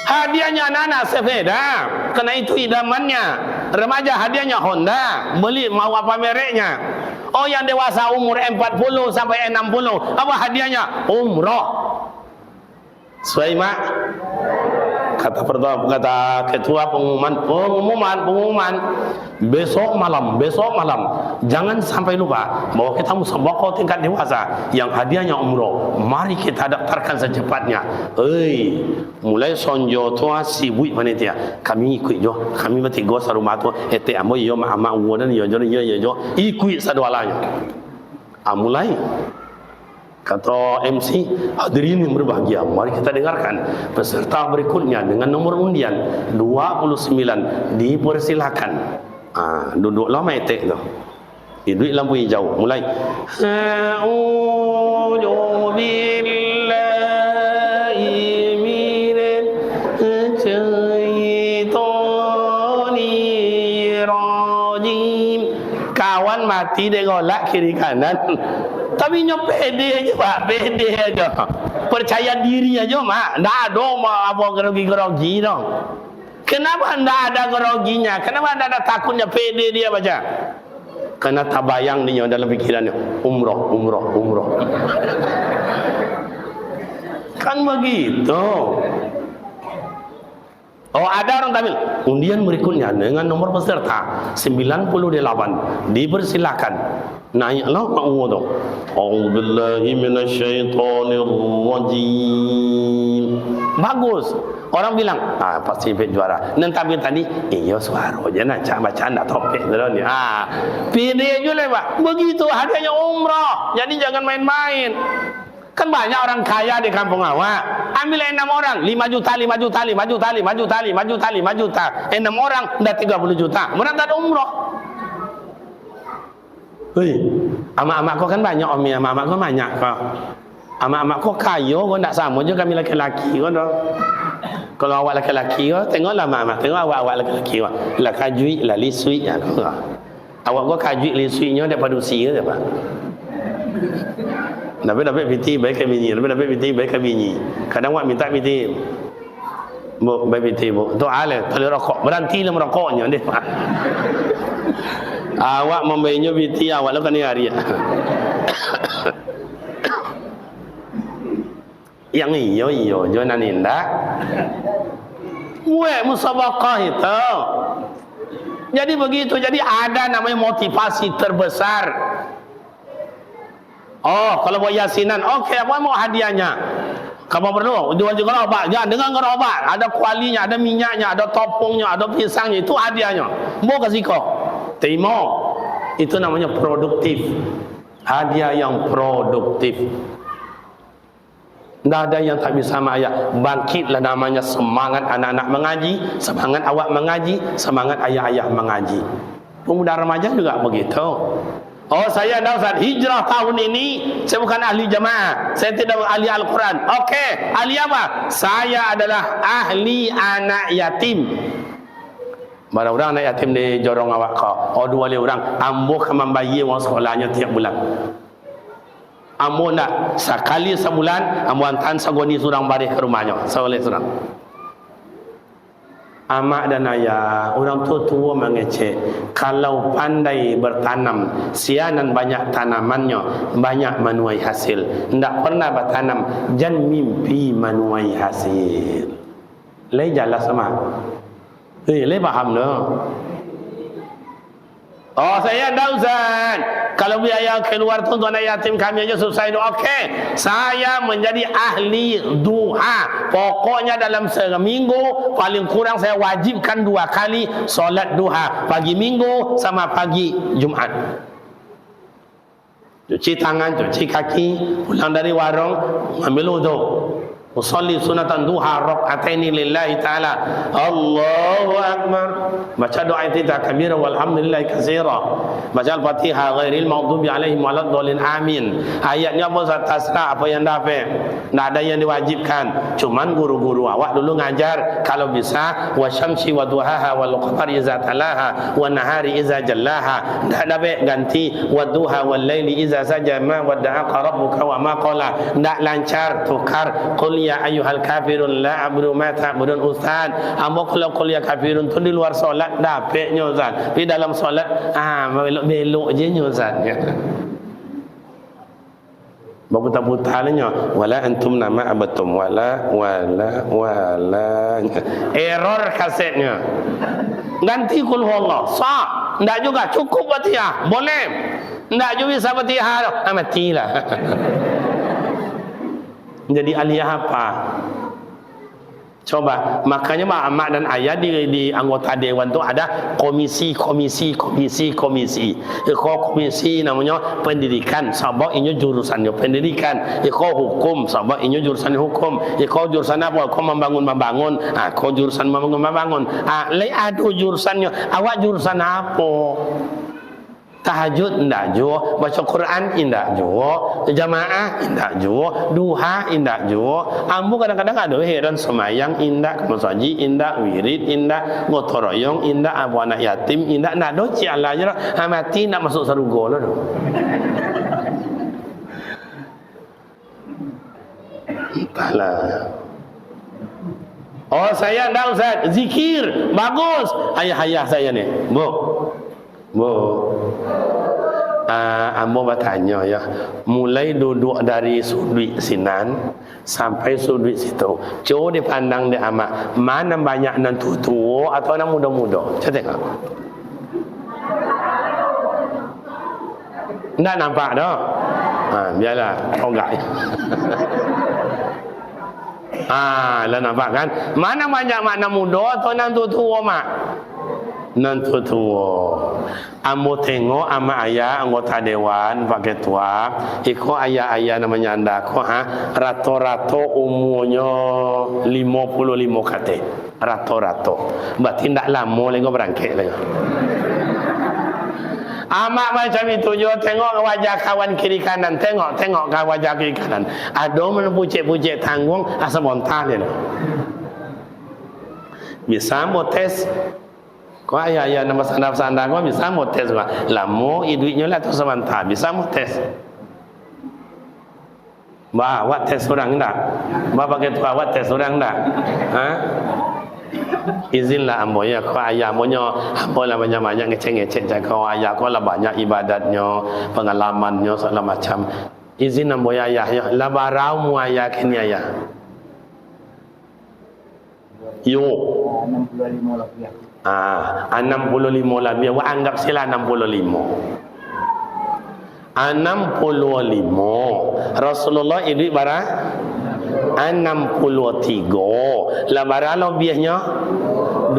Hadiahnya anak-anak sepeda, kena itu idamannya. Remaja hadiahnya Honda, beli mau apa mereknya. Yang dewasa umur 40 sampai 60, apa hadiahnya? Umroh. Suai mak. Kata ketua pengumuman besok malam jangan sampai lupa bahwa kita musabaqah tingkat dewasa yang hadiahnya umroh. Mari kita daftarkan secepatnya. Mulai sonjo tua sibuk panitia, kami ikut jo, kami bertiga sarumah tu ambo yo mak udan yo ikut sadualanya. Mulai kata MC, hadirin yang berbahagia, mari kita dengarkan peserta berikutnya dengan nomor undian 29, dipersilakan. Duduklah metek tu. Duit lampu hijau. Mulai. A'udzu billahi minasy syaithanir rajim. Kawan mati dia golak kiri kanan. Tapi pede aja Pak, pede aja. Percaya diri aja Mak. Tak ada apa gerogi dong. Kenapa tidak ada geroginya? Kenapa tidak ada takutnya? Pede dia baca. Karena tak bayang dia dalam pikirannya. Umroh. Kan begitu. Ada orang tampil. Undian berikutnya dengan nomor peserta 98. Dipersilakan. Naiklah mau tu. A'udzubillahi minasyaitonir rajim. Bagus. Orang bilang, pasti juara. Dan tampil tadi, iya suara je nak baca nak topik tu ni. Pilih je lah Pak. Begitu hadiahnya umrah. Jadi jangan main-main. Kan banyak orang kaya di kampung awak. Ambil 6 orang, 5 juta. 6 orang dah 30 juta. Berangkat umrah. Amak-amak kau kan banyak Om, amak-amak kau banyak kau. Amak-amak kau kaya kau tak sama je kami laki-laki kau dah. Kalau awak laki-laki kau, tengoklah amak-amak, tengok awak laki-laki kau. Lah kajuik, lah lisuik kau. Awak kau kajuik lisuiknya daripada usia je Pak. Dapat piti baik ke bini, Kadang awak minta piti. Bu, baby tea bu. Tu ale, kalau rokok berhentilah merokoknya deh. Awak membelinya BT awak lah kan ni hari. Yang iyo jangan indah. Musabaqah itu. Jadi begitu, jadi ada namanya motivasi terbesar. Oh, kalau buat yasinan, okey, apa mau hadiahnya? Kamu perlu jual gerobak, jangan dengan gerobak, ada kualinya, ada minyaknya, ada topongnya, ada pisangnya, itu hadiahnya. Mau kasih kau, terima. Itu namanya produktif. Hadiah yang produktif. Tidak ada yang tak bisa ayah. Bangkitlah namanya semangat anak-anak mengaji, semangat awak mengaji, semangat ayah-ayah mengaji. Pemuda remaja juga begitu. Oh, saya dah Ustaz, hijrah tahun ini saya bukan ahli jamaah, saya tidak ahli Al-Quran. Okey, ahli apa? Saya adalah ahli anak yatim. Berapa orang anak yatim di jorong awak kau? Oh, 2 orang. Ambo akan membayar wang sekolahnya tiap bulan. Ambo nak sekali sebulan ambo hantar sagoni surang baris ke rumahnya, seoleh surang. Amak dan ayah, orang tua mengecek, kalau pandai bertanam, sianan banyak tanamannya, banyak menuai hasil. Tidak pernah bertanam, jangan mimpi menuai hasil. Lei jelas sama. Lei paham no? Oh, saya dah Ustaz. Kalau biaya keluar tu anak yatim kami aja selesai tu. Okey, saya menjadi ahli duha. Pokoknya dalam seminggu paling kurang saya wajibkan 2 kali solat duha, pagi minggu sama pagi Jumaat. Cuci tangan, cuci kaki, pulang dari warung, ambil wudu. Usalli sunatan duha rak'ataini lillahi ta'ala. Allahu akbar. Baca doa iftitah kabira walhamdulillahi katsira. Baca Al-Fatihah ghairil maghdubi alaihim waladdallin amin. Ayatnya apa terserah apa yang dapat. Tidak ada yang diwajibkan. Cuman guru-guru awak dulu ngajar kalau bisa wasyamsi wa duhaha wal qamari iza talaha wan nahari iza jallaha. Tidak dapat ganti wadduha wal laili iza saja ma wadda'a rabbuka wa ma qala. Tidak lancar tukar qul ya ayyuhal kafirun la a'budu ma ta'budun. Ustaz, ambo kalau qul ya kafirun tu di luar solat dapatnya Ustaz. Di dalam solat belok-belok je nya Ustaz. Berputar-putarnya wala antum nama abatum wala error kasetnya. Ganti kul huwallah. Sah. Enggak juga cukup Fatihah. Boleh. Enggak juga bisa Fatihah. Matilah. Jadi aliyah apa? Coba, makanya mak dan ayah di anggota dewan tu ada komisi. Komisi namanya pendidikan, sebab ini jurusannya pendidikan. Iko hukum, sebab ini jurusannya hukum. Iko jurusan apa? Kau membangun. Kau jurusan membangun. Lai adu jurusannya. Awak jurusan apa? Tahajud indak jo, baca Quran indak jo, jamaah indak jo, duha indak jo. Ambo kadang-kadang ada heran semayang indak, masaji indak, wirid indak, gotong royong indak, abu anak yatim indak. Nak doci Allah je lah. Mati nak masuk surga lah tu. Entahlah. Oh, saya dah Ustaz, zikir bagus. Ayah-ayah saya ni, Bu, ambo bertanya ya, mulai duduk dari sudut sinan sampai sudut situ, coba dipandang di amak, mana banyak nan tua atau nan muda-muda? Coba tengok. Nggak nampak dah. Biarlah, enggak. Lah nampak kan? Mana banyak makna muda atau nan tua mak? Nan tua. Ambo tengok ama ayah anggota dewan pak ketua, iko ayah namanya anda ko rato-rato umurnya 55 kate. Rato-rato. Berarti ndak lama lagi berangkat lagi. Amak macam itu jo, tengok wajah kawan kiri kanan, tengok wajah kiri kanan. Ada mana pucik-pucik tanggung asa bontah dia. Bisa mau tes. Kau ayah nama sandar kau bisa mau tes kau. Lamo duitnya lah tu sebentar bisa mau tes. Awak tes orang tak? Pakai tu awak tes orang tak? Ha? Izinlah ambo ya, kau ayah monyo, ambo lah banyak-banyak ngecek-ngecek jaga kau ayah, kau lah banyak ibadatnya, pengalamannya segala macam. Izin ambo ya ayah, ya lah barau mu ayah kini ayah. Yo. 65 lebih. 65 lebih. Awak anggap sila 65. 65 Rasulullah hidup bara 63 lah bara lebihnya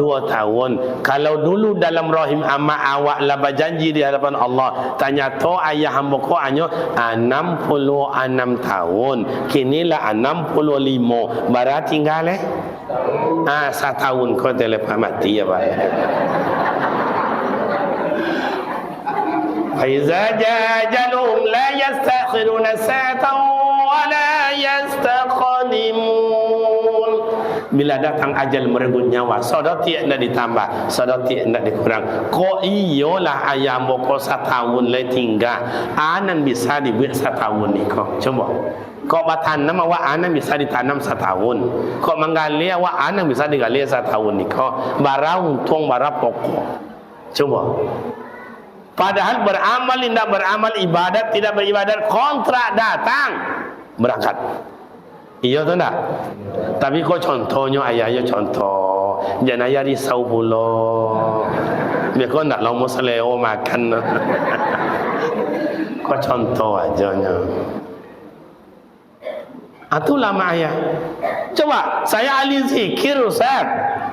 2 tahun. Kalau dulu dalam rahim amak awak lah berjanji di hadapan Allah, tanya to ayah hamba ko anyo 66 tahun, kinilah 65 bara tinggal setahun kau telepa mati ya Pak. Faiza jajalum la yastakhiruna sa'atan wa la yastaqdimun. Bila datang ajal merenggut nyawa, sadar tiak nak ditambah, sadar tiak nak dikurang. Ko iyalah ayam boko setahun le tinggal, anan bisa dibuat setahun ni kau. Coba. Kau bertanam awak anan bisa ditanam setahun. Kau menggali awak anan bisa digali setahun ni kau. Bara untung bara pokok. Coba. Padahal beramal tidak beramal, ibadat tidak beribadat, kontrak datang berangkat. Iya tu tak? Tapi kau contohnya ayah contoh, jangan ayah risau pula. Biar kau nak lama seleo makan. Kau contoh ajanya. Itulah mak ayah. Coba saya ahli zikir Ustaz.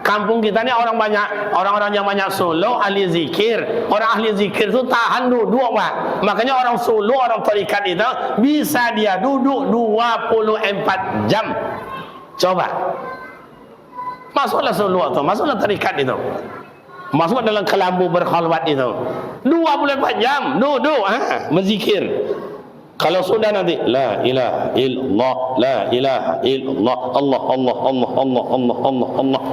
Kampung kita ni orang banyak, orang-orang yang banyak solo ahli zikir. Orang ahli zikir tu tahan duduk Pak. Makanya orang solo, orang tarikat itu bisa dia duduk 24 jam. Coba. Masuklah solo tu, masuklah tarikat itu. Masuk dalam kelambu berkhalwat itu. 24 jam duduk berzikir. Kalau sudah nanti la ilaha illallah, la ilaha illallah, Allah Allah Allah Allah Allah Allah Allah.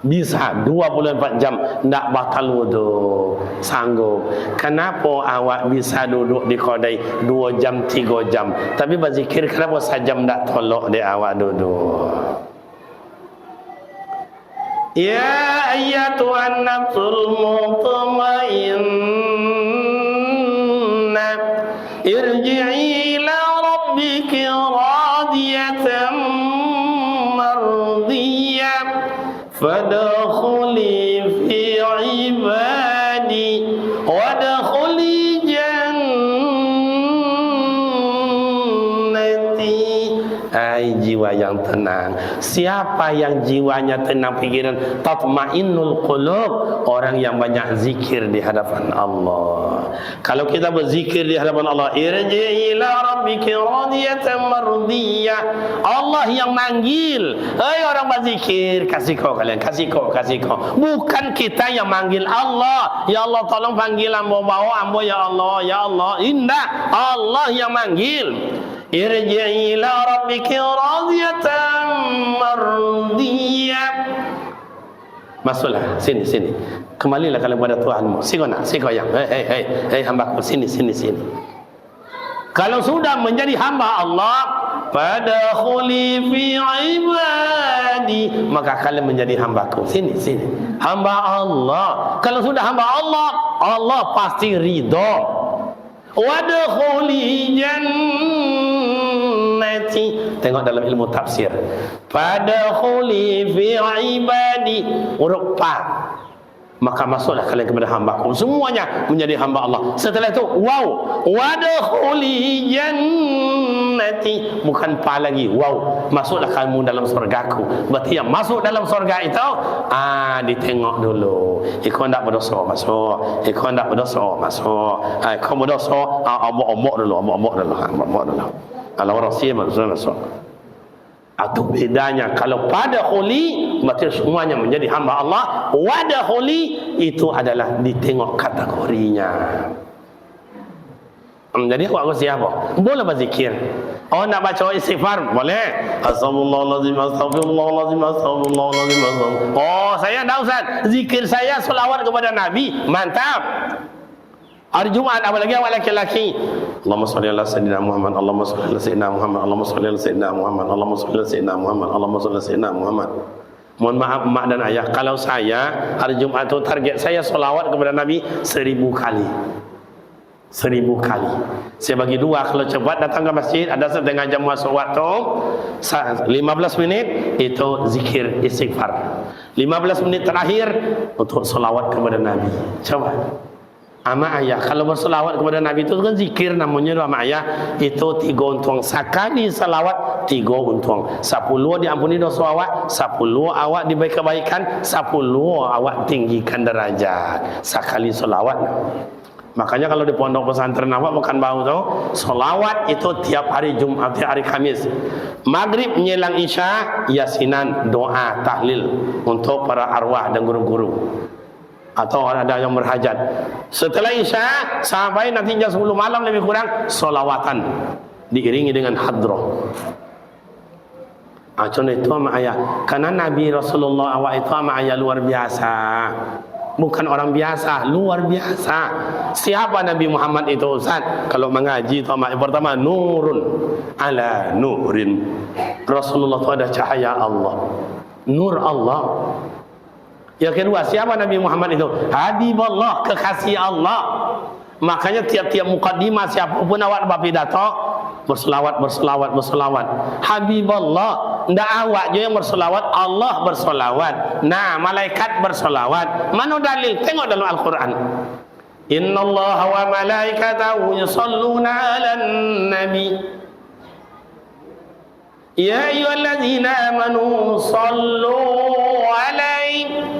Bisa 24 jam tak batal wudu, sanggup. Kenapa awak bisa duduk di kedai 2 jam 3 jam, tapi berzikir kenapa sejam tak tolak di awak duduk? Ya ayyatuhan nafsul mutmainnah, irji'i ila rabbiki radiyatan mardiyah, fadkhuli fi ibadi wadkhuli jannati. Hai jiwa yang tenang. Siapa yang jiwanya tenang pikiran, tatmainnul qulub, orang yang banyak zikir di hadapan Allah. Kalau kita berzikir di hadapan Allah, irji ila rabbiki radiyatan mardiyah, Allah yang manggil. Hei orang berzikir, kasih kau kalian, kasih kau. Bukan kita yang manggil Allah. Ya Allah tolong panggil ambo, bawa ambo ya Allah, ya Allah. Indah, Allah yang manggil. Irji ila rabbiki radiyatan mardiyah. Masuklah sini. Kembalilah kalian kepada Tuhanmu. Siko yang. Hei hambaku, sini. Kalau sudah menjadi hamba Allah, fadkhuli fi ibadi, maka kalian menjadi hambaku. Sini. Hamba Allah. Kalau sudah hamba Allah, Allah pasti ridho. Wadkhuli jannati. Tengok dalam ilmu tafsir. Fadkhuli fi ibadi, huruf fa. Maka masuklah kalian kepada hamba-Ku. Semuanya menjadi hamba Allah. Setelah itu wow, wadkhuli jannati, bukan fa lagi, wow. Masuklah kamu dalam surgaku. Berarti yang masuk dalam surga itu ditengok dulu. Ikut tak berdosa masuk. Ikut tak berdosa masuk. Kau berdosa obok dulu. Kalau orang sia masuk. Itu bedanya. Kalau pada khuli, berarti semuanya menjadi hamba Allah. Wada khuli, itu adalah ditengok kategorinya. Jadi awak siapa? Boleh berzikir. Oh nak baca istighfar? Boleh. Astagfirullahaladzim. Oh saya dah Ustaz, zikir saya selawat kepada Nabi. Mantap. Hari Jumaat apalagi awak laki-laki. Allahumma shalli ala sayyidina Muhammad, Allahumma shalli ala sayyidina Muhammad, Allahumma shalli ala sayyidina Muhammad, Allahumma shalli ala sayyidina Muhammad, Allahumma shalli ala sayyidina Muhammad. Mohon maaf mak dan ayah, kalau saya hari Jumat itu target saya solawat kepada Nabi 1000 kali. 1000 kali. Saya bagi dua, kalau cepat datang ke masjid ada setengah jam masuk waktu 15 minit itu zikir istighfar, 15 menit terakhir untuk solawat kepada Nabi. Coba ama ayah, kalau bersolawat kepada Nabi itu kan zikir namanya ama ayah, itu 3 untung. Sekali salawat 3 untung. 10 diampuni dosa awak, 10 awak diberi kebaikan, 10 awak tinggikan derajat. Sekali solawat. Makanya kalau di pondok pesantren awak bukan bau tu, solawat itu tiap hari Jumat, tiap hari Kamis. Maghrib menjelang Isya, yasinan, doa, tahlil untuk para arwah dan guru-guru atau ada yang berhajat. Setelah Isya sampai nanti jam 10 malam lebih kurang, solawatan diiringi dengan hadrah. Contoh itu sama ayah, karena Nabi Rasulullah awak itu sama ayah luar biasa, bukan orang biasa, luar biasa. Siapa Nabi Muhammad itu Ustaz? Kalau mengaji itu sama pertama, nurun ala nurin. Rasulullah itu ada cahaya Allah, nur Allah. Yang kedua, siapa Nabi Muhammad itu? Habibullah, kekasih Allah. Makanya tiap-tiap mukadimah siapapun awak berpidato, berselawat. Habibullah, ndak awak je yang berselawat, Allah berselawat. Nah, malaikat berselawat. Mana dalil? Tengok dalam Al-Quran. Innallaha wa malaikatahu yusalluna 'alan nabi. Ya ayyuhalladzina amanu sallu alaihi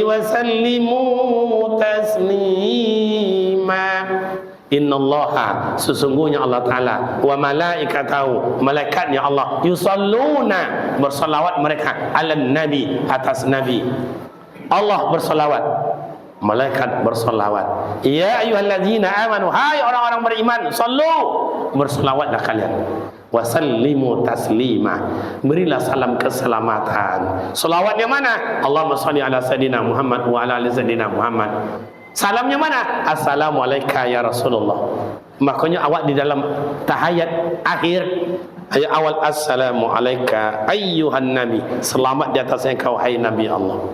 wa sallimu taslima. Innallaha, sesungguhnya Allah Ta'ala, wa malaikatahu, malaikatnya Allah, yusalluna, bersalawat mereka, ala nabi, atas nabi. Allah bersalawat, malaikat bersalawat. Ya ayyuhalladzina amanu, hai orang-orang beriman, sallu, bersalawatlah kalian. Wasallimu taslima, berilah salam keselamatan. Salawatnya mana? Allahumma shalli ala sayyidina Muhammad wa ala ali sayyidina Muhammad. Salamnya mana? Assalamualaikum ya Rasulullah. Makanya awak di dalam tahiyat akhir ayat awal, assalamualaikum ayyuhan nabi, selamat di atas engkau hai Nabi Allah.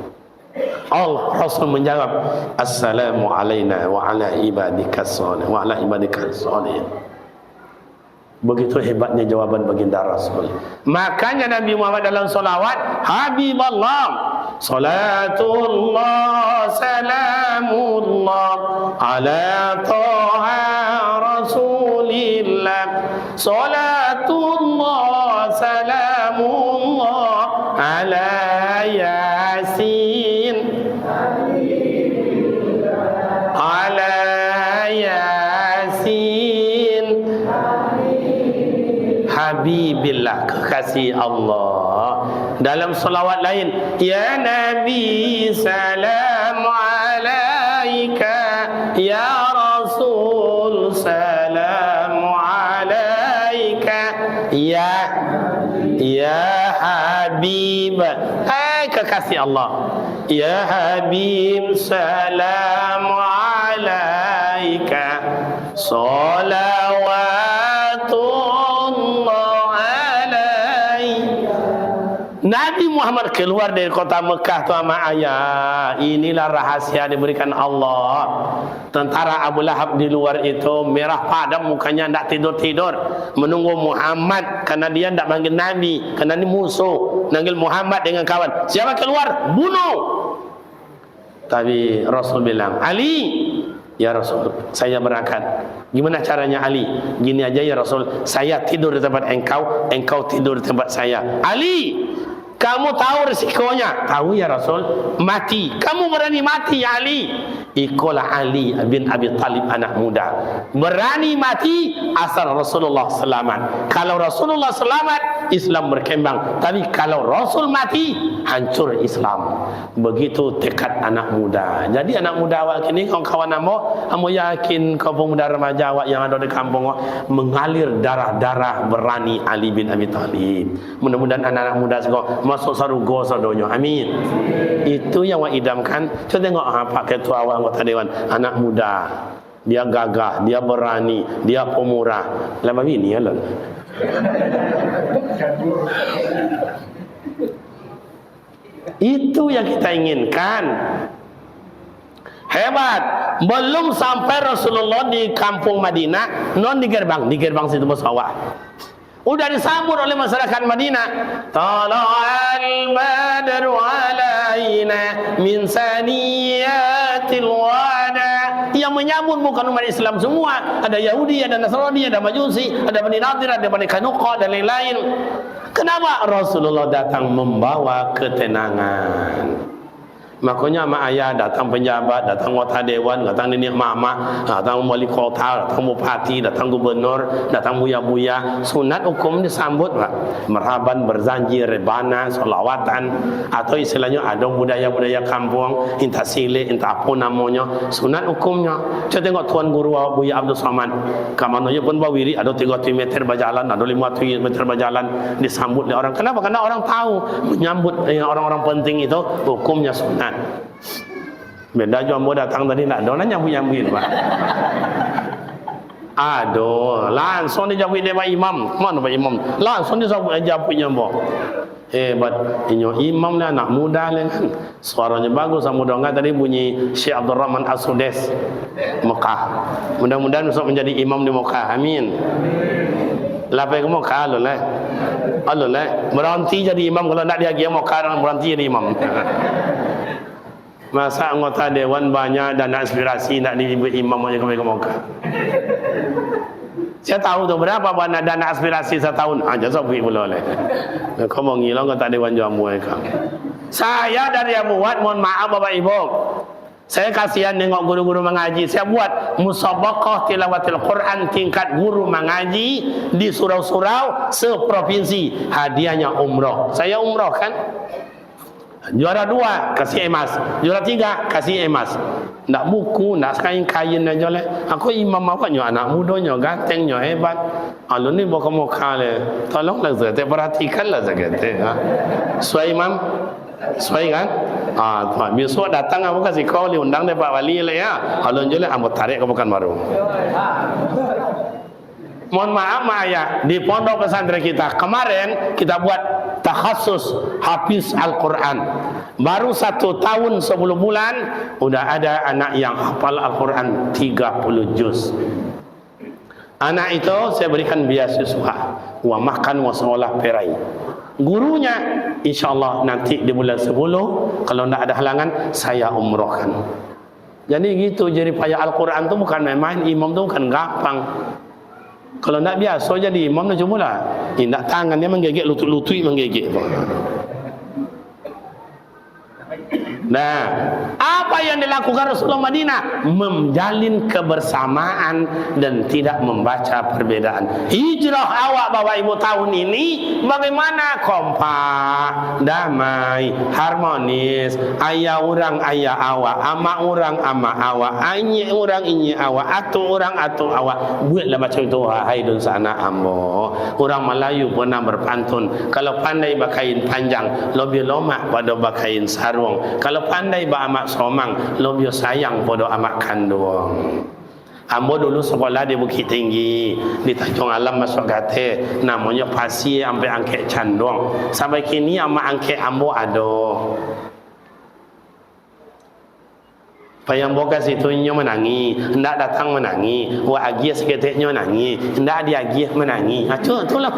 Allah Rasul menjawab, assalamu alaina wa ala ibadikas salihin wa ala ibadikas salihin. Begitu hebatnya jawaban baginda Rasul. Makanya Nabi Muhammad dalam solawat, Habibullah, salatullah, salamullah, ala taha rasulillah, salatullah, salamullah, ala yasin, ala yasin, Habibillah, kekasih Allah. Dalam salawat lain, ya Nabi salam alaika, ya Rasul salam alaika, ya Habib, hai kekasih Allah, ya Habib salam alaika, Nabi Muhammad keluar dari kota Mekah tu sama ayah. Inilah rahasia diberikan Allah. Tentara Abu Lahab di luar itu merah padam mukanya, tidak tidur-tidur menunggu Muhammad, karena dia tidak manggil Nabi, karena ini musuh. Manggil Muhammad dengan kawan. Siapa keluar? Bunuh. Tapi Rasul bilang, Ali, ya Rasul, saya berangkat. Gimana caranya Ali? Gini aja ya Rasul, saya tidur di tempat engkau, engkau tidur di tempat saya. Ali, kamu tahu risikonya? Tahu ya Rasul. Mati. Kamu berani mati ya Ali? Ikulah Ali bin Abi Talib, anak muda. Berani mati asal Rasulullah selamat. Kalau Rasulullah selamat, Islam berkembang. Tapi kalau Rasul mati, hancur Islam. Begitu tekad anak muda. Jadi anak muda awak ini, kawan-kawan kamu yakin kau pemuda remaja awak yang ada di kampung awak mengalir darah-darah berani Ali bin Abi Talib. Mudah-mudahan anak-anak muda semua masuk surga sadonyo. Amin. Itu yang awak idamkan. Coba tengok Pak Ketua awak anggota dewan, anak muda. Dia gagah, dia berani, dia pemurah. Lama bini ya lah. Itu yang kita inginkan. Hebat. Belum sampai Rasulullah di kampung Madinah, non di gerbang situ Sawah. Udah disambut oleh masyarakat Madinah. Tala'al badru alaina min saniyatil wada. Yang menyambut bukan umat Islam semua. Ada Yahudi, ada Nasrani, ada Majusi, ada Bani Nadir, ada Bani Qanuqa dan lain-lain. Kenapa Rasulullah datang membawa ketenangan? Makanya mak ayah datang penjabat, datang anggota dewan, datang nenek mama, datang wali kota, datang bupati, datang gubernur, datang buya-buya. Sunat hukum disambut, Pak. Merhaban, berzanji, rebana, solawatan, atau istilahnya ada budaya-budaya kampung, entah silik, entah apa namanya. Sunat hukumnya. Saya tengok tuan guru Buya Abdul Somad, kamananya pun bawiri, ada 30 meter berjalan, ada 50 meter berjalan, disambut oleh orang. Kenapa? Karena orang tahu menyambut orang-orang penting itu hukumnya sunat. Beda jombo datang tadi nak ada nyambut-nyambut, Pak. Aduh, langsung dijawab dia Pak Imam. Mana Pak Imam? Langsung dijawab nyambut. Hebat. Ini imam ni anak muda ni kan. Suaranya bagus, mudah enggak tadi bunyi Syekh Abdul Rahman As-Sudais Mekah. Mudah-mudahan besok menjadi imam di Mekah. Amin. Lapai ke Mekah lah. Allah lah. Berhenti jadi imam kalau nak dia pergi Mekah, berhenti jadi imam. Masa anggota dewan banyak dan aspirasi nak dibuat imam aja ke Mekah. Saya tahu tu berapa dana aspirasi setahun. Aja sopi pula leh. Kau mau ngilang anggota dewan jamu mereka. Saya dari yang buat, mohon maaf Bapak Ibu. Saya kasihan tengok guru-guru mengaji. Saya buat musabaqah tilawatil Quran tingkat guru mengaji di surau-surau seprovinsi. Hadiahnya umroh. Saya umroh kan? Juara 2 kasih emas, juara 3 kasih emas. Nak buku, nak kain-kain aja leh. Aku imam awaknya anak mudanya, gantengnya, hebat. Alun ni bawa ke Mekah leh. Tolonglah saya, perhatikanlah saya kata. Sesuai imam? Sesuai kan? Besok datang aku kasih kau diundang deh Pak Wali leh ya. Alun je leh, ambo tarik ke Pekan Baru. Mohon maaf Mak Ayah, di pondok pesantren kita kemarin kita buat takhasus hafiz Al-Quran. Baru 1 tahun 10 bulan udah ada anak yang hafal Al-Quran 30 juz. Anak itu saya berikan beasiswa, wa makan wa sekolah perai. Gurunya insyaAllah nanti di bulan 10 kalau tidak ada halangan saya umrohkan. Jadi gitu, jadi payah Al-Quran itu bukan main-main, imam itu bukan gampang. Kalau nak biasa jadi imam nak cubalah. Nak tangan dia menggigit, lutut-lutut menggigit. Nah, apa yang dilakukan Rasulullah Madinah? Menjalin kebersamaan dan tidak membaca perbedaan. Hijrah awak Bapak Ibu tahun ini bagaimana? Kompak, damai, harmonis. Ayah orang ayah awak, amak orang amak awak, anyi orang inyi awak, atu orang atu awak. Buatlah macam itu hai dun sana ambo. Orang Melayu pernah berpantun, kalau pandai bakain panjang, lebih lomak pada bakain sarung. Kalau pandai ba amak somang, lebih sayang pada amak kandung. Ambo dulu sekolah di Bukit Tinggi, di Tanjung Alam masuk kate, namanya Pasir sampai angket Candong. Sampai kini amak angket ambo ada. Payang boga situ nyo menangi, hendak datang menangi, wa agiah seketiknya menangi, hendak dia agiah menangi. Itulah.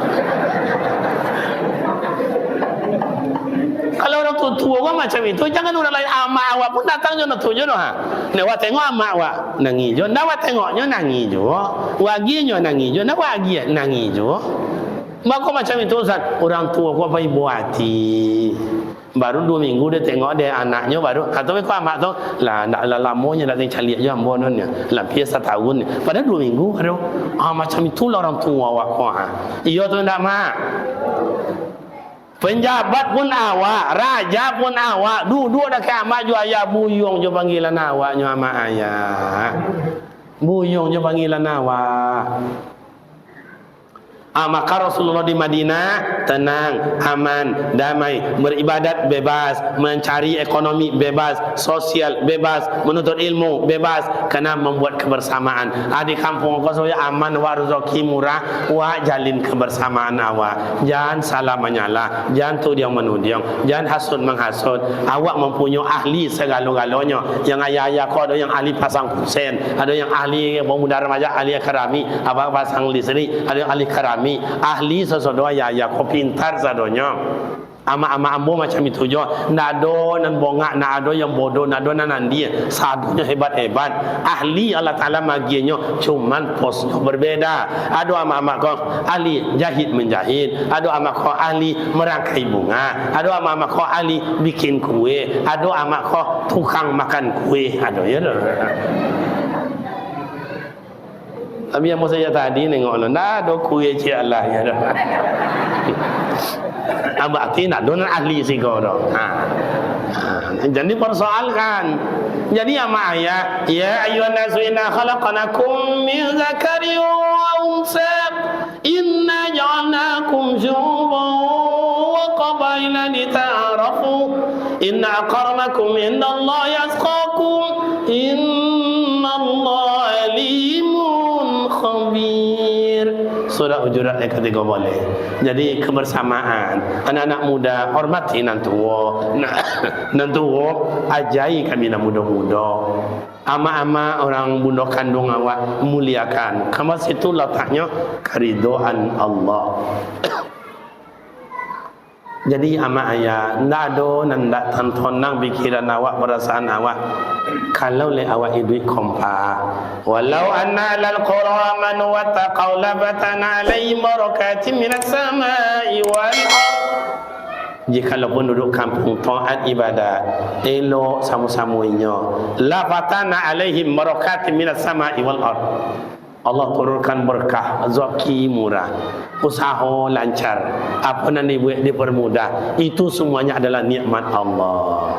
Kalau orang tua gua macam itu, jangan orang lain amak awak pun datang jo nak tuju noh. Nek wa tengok amak awak nangi jo, ndak wa tengoknya nangi jo. Wa agiahnya nangi jo, ndak wa agiah nangi jo. Maka macam itu Ustaz, orang tua gua apa ibu hati. Baru 2 minggu dia tengok dia anaknya baru kata kau amak tu lah nak lamanya nak cari aja ambo nonnya lah biasa tahun ni pada 2 minggu baru macam itulah orang tua awak kau iya tu ndak mak. Penjabat pun awak, raja pun awak, duduk dekat amak jo ayah buyung jo panggilan awaknya amak ayah. Buyung jo panggilan awak. Maka Rasulullah di Madinah tenang, aman, damai, beribadat bebas, mencari ekonomi bebas, sosial bebas, menuntut ilmu bebas, karena membuat kebersamaan. Di kampung kau saya aman, wa rezeki murah, wa jalin kebersamaan awak. Jangan salah menyalah, jangan tudiang menudiang, jangan hasud menghasut. Awak mempunyai ahli segala-galanya. Yang ayah-ayah kau ada yang ahli pasang kusen, ada yang ahli pemuda remaja, ahli kerami, apa pasang listrik, ada yang ahli kerami. Ahli sesuatu ya kau pintar sadonya. Ama ambo macam itu jo. Nado nan bongak, nado yang bodoh, nado nan dia. Sadunya hebat-hebat. Ahli Allah Taala maginya cuman posnya berbeda. Ada ama kau ahli jahit menjahit, ada ama kau ahli merangkai bunga, ada ama kau ahli bikin kue, ada ama kau tukang makan kue. Ada ya dah. Tapi yang saya tadi nengok nak ada kuih cik Allah ya dah. Berarti nak donan ahli sih kau dah. Jadi persoalkan. Jadi ama ayat ya ayyuhan nasu inna khalaqnakum min dzakarin wa unsa inna ja'alnakum syu'uban wa qabaila lita'arafu inna akramakum indallahi atqakum innallaha alimun khabir. Surah Hujurat ayat ketiga boleh. Jadi kebersamaan anak-anak muda hormati nan tua, nan tua ajai kami nan muda-muda. Ama-ama orang bunda kandung awak muliakan. Kamu situ letaknya keridhaan Allah. Jadi ama ayah ndak ada ndak tontonang pikiran awak, perasaan awak. Kalau le awak ibu kompak, walau anna lal qura amanu wattaqau labatana alaihim barakatim minas samai wal ardh. Jikalau penduduk kampung taat ibadat elok sama-samanya, labatana alaihim barakatim minas samai wal ardh. Allah turunkan berkah, rezeki murah, usaha lancar, apa yang dibuat dipermudah. Itu semuanya adalah nikmat Allah.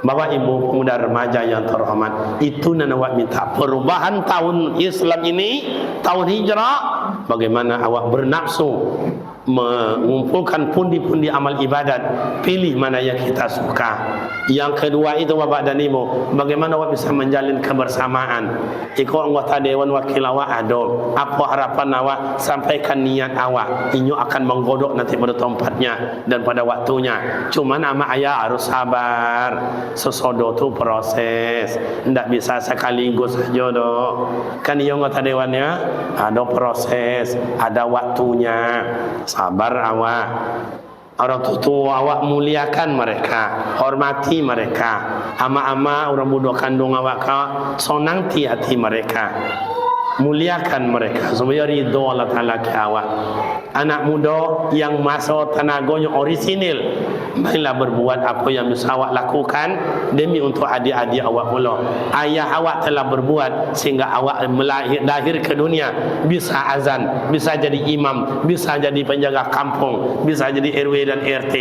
Bapak Ibu pemuda remaja yang terhormat, itu yang awak minta perubahan tahun Islam ini, tahun hijrah. Bagaimana awak bernafsu mengumpulkan pundi-pundi amal ibadat, pilih mana yang kita suka. Yang kedua itu Bapak dan Ibu, bagaimana awak bisa menjalin kebersamaan. Ikut anggota dewan wakil awak ada, apa harapan awak, sampaikan niat awak. Inyo akan menggodok nanti pada tempatnya dan pada waktunya. Cuma nama ayah harus sabar. Sesodo tu proses, tidak bisa sekaligus saja doh. Kan iyo anggota dewannya ada proses, ada waktunya. Sabar awak. Orang tua awak muliakan mereka, hormati mereka. Ama-ama orang muda kandung awak kau sonang hati mereka. Muliakan mereka supaya ridho Allah Ta'ala ke awak. Anak muda yang masa tenaganya orisinil, mainlah berbuat apa yang bisa awak lakukan demi untuk adik-adik awak pula. Ayah awak telah berbuat sehingga awak lahir ke dunia bisa azan, bisa jadi imam, bisa jadi penjaga kampung, bisa jadi RW dan RT.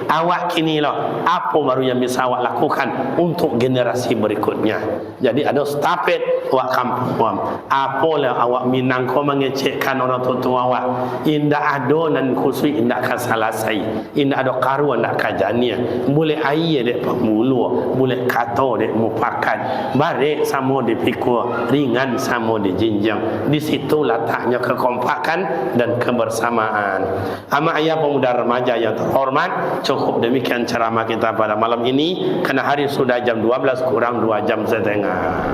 Awak kini lah apa baru yang bisa awak lakukan untuk generasi berikutnya. Jadi ada stafet awak kampung. Apalah awak minang kau mengecekkan orang tua awak. Indah ada nan khusus indah akan selesai. Indah ada karuan nak kajania. Boleh air dek pemulu, boleh kata dek mufakat. Barik sama dipikul, ringan sama dijinjang. Di situ letaknya kekompakan dan kebersamaan. Ama ayah pemuda remaja yang terhormat, cukup demikian ceramah kita pada malam ini. Karena hari sudah jam 12 kurang 2 jam setengah.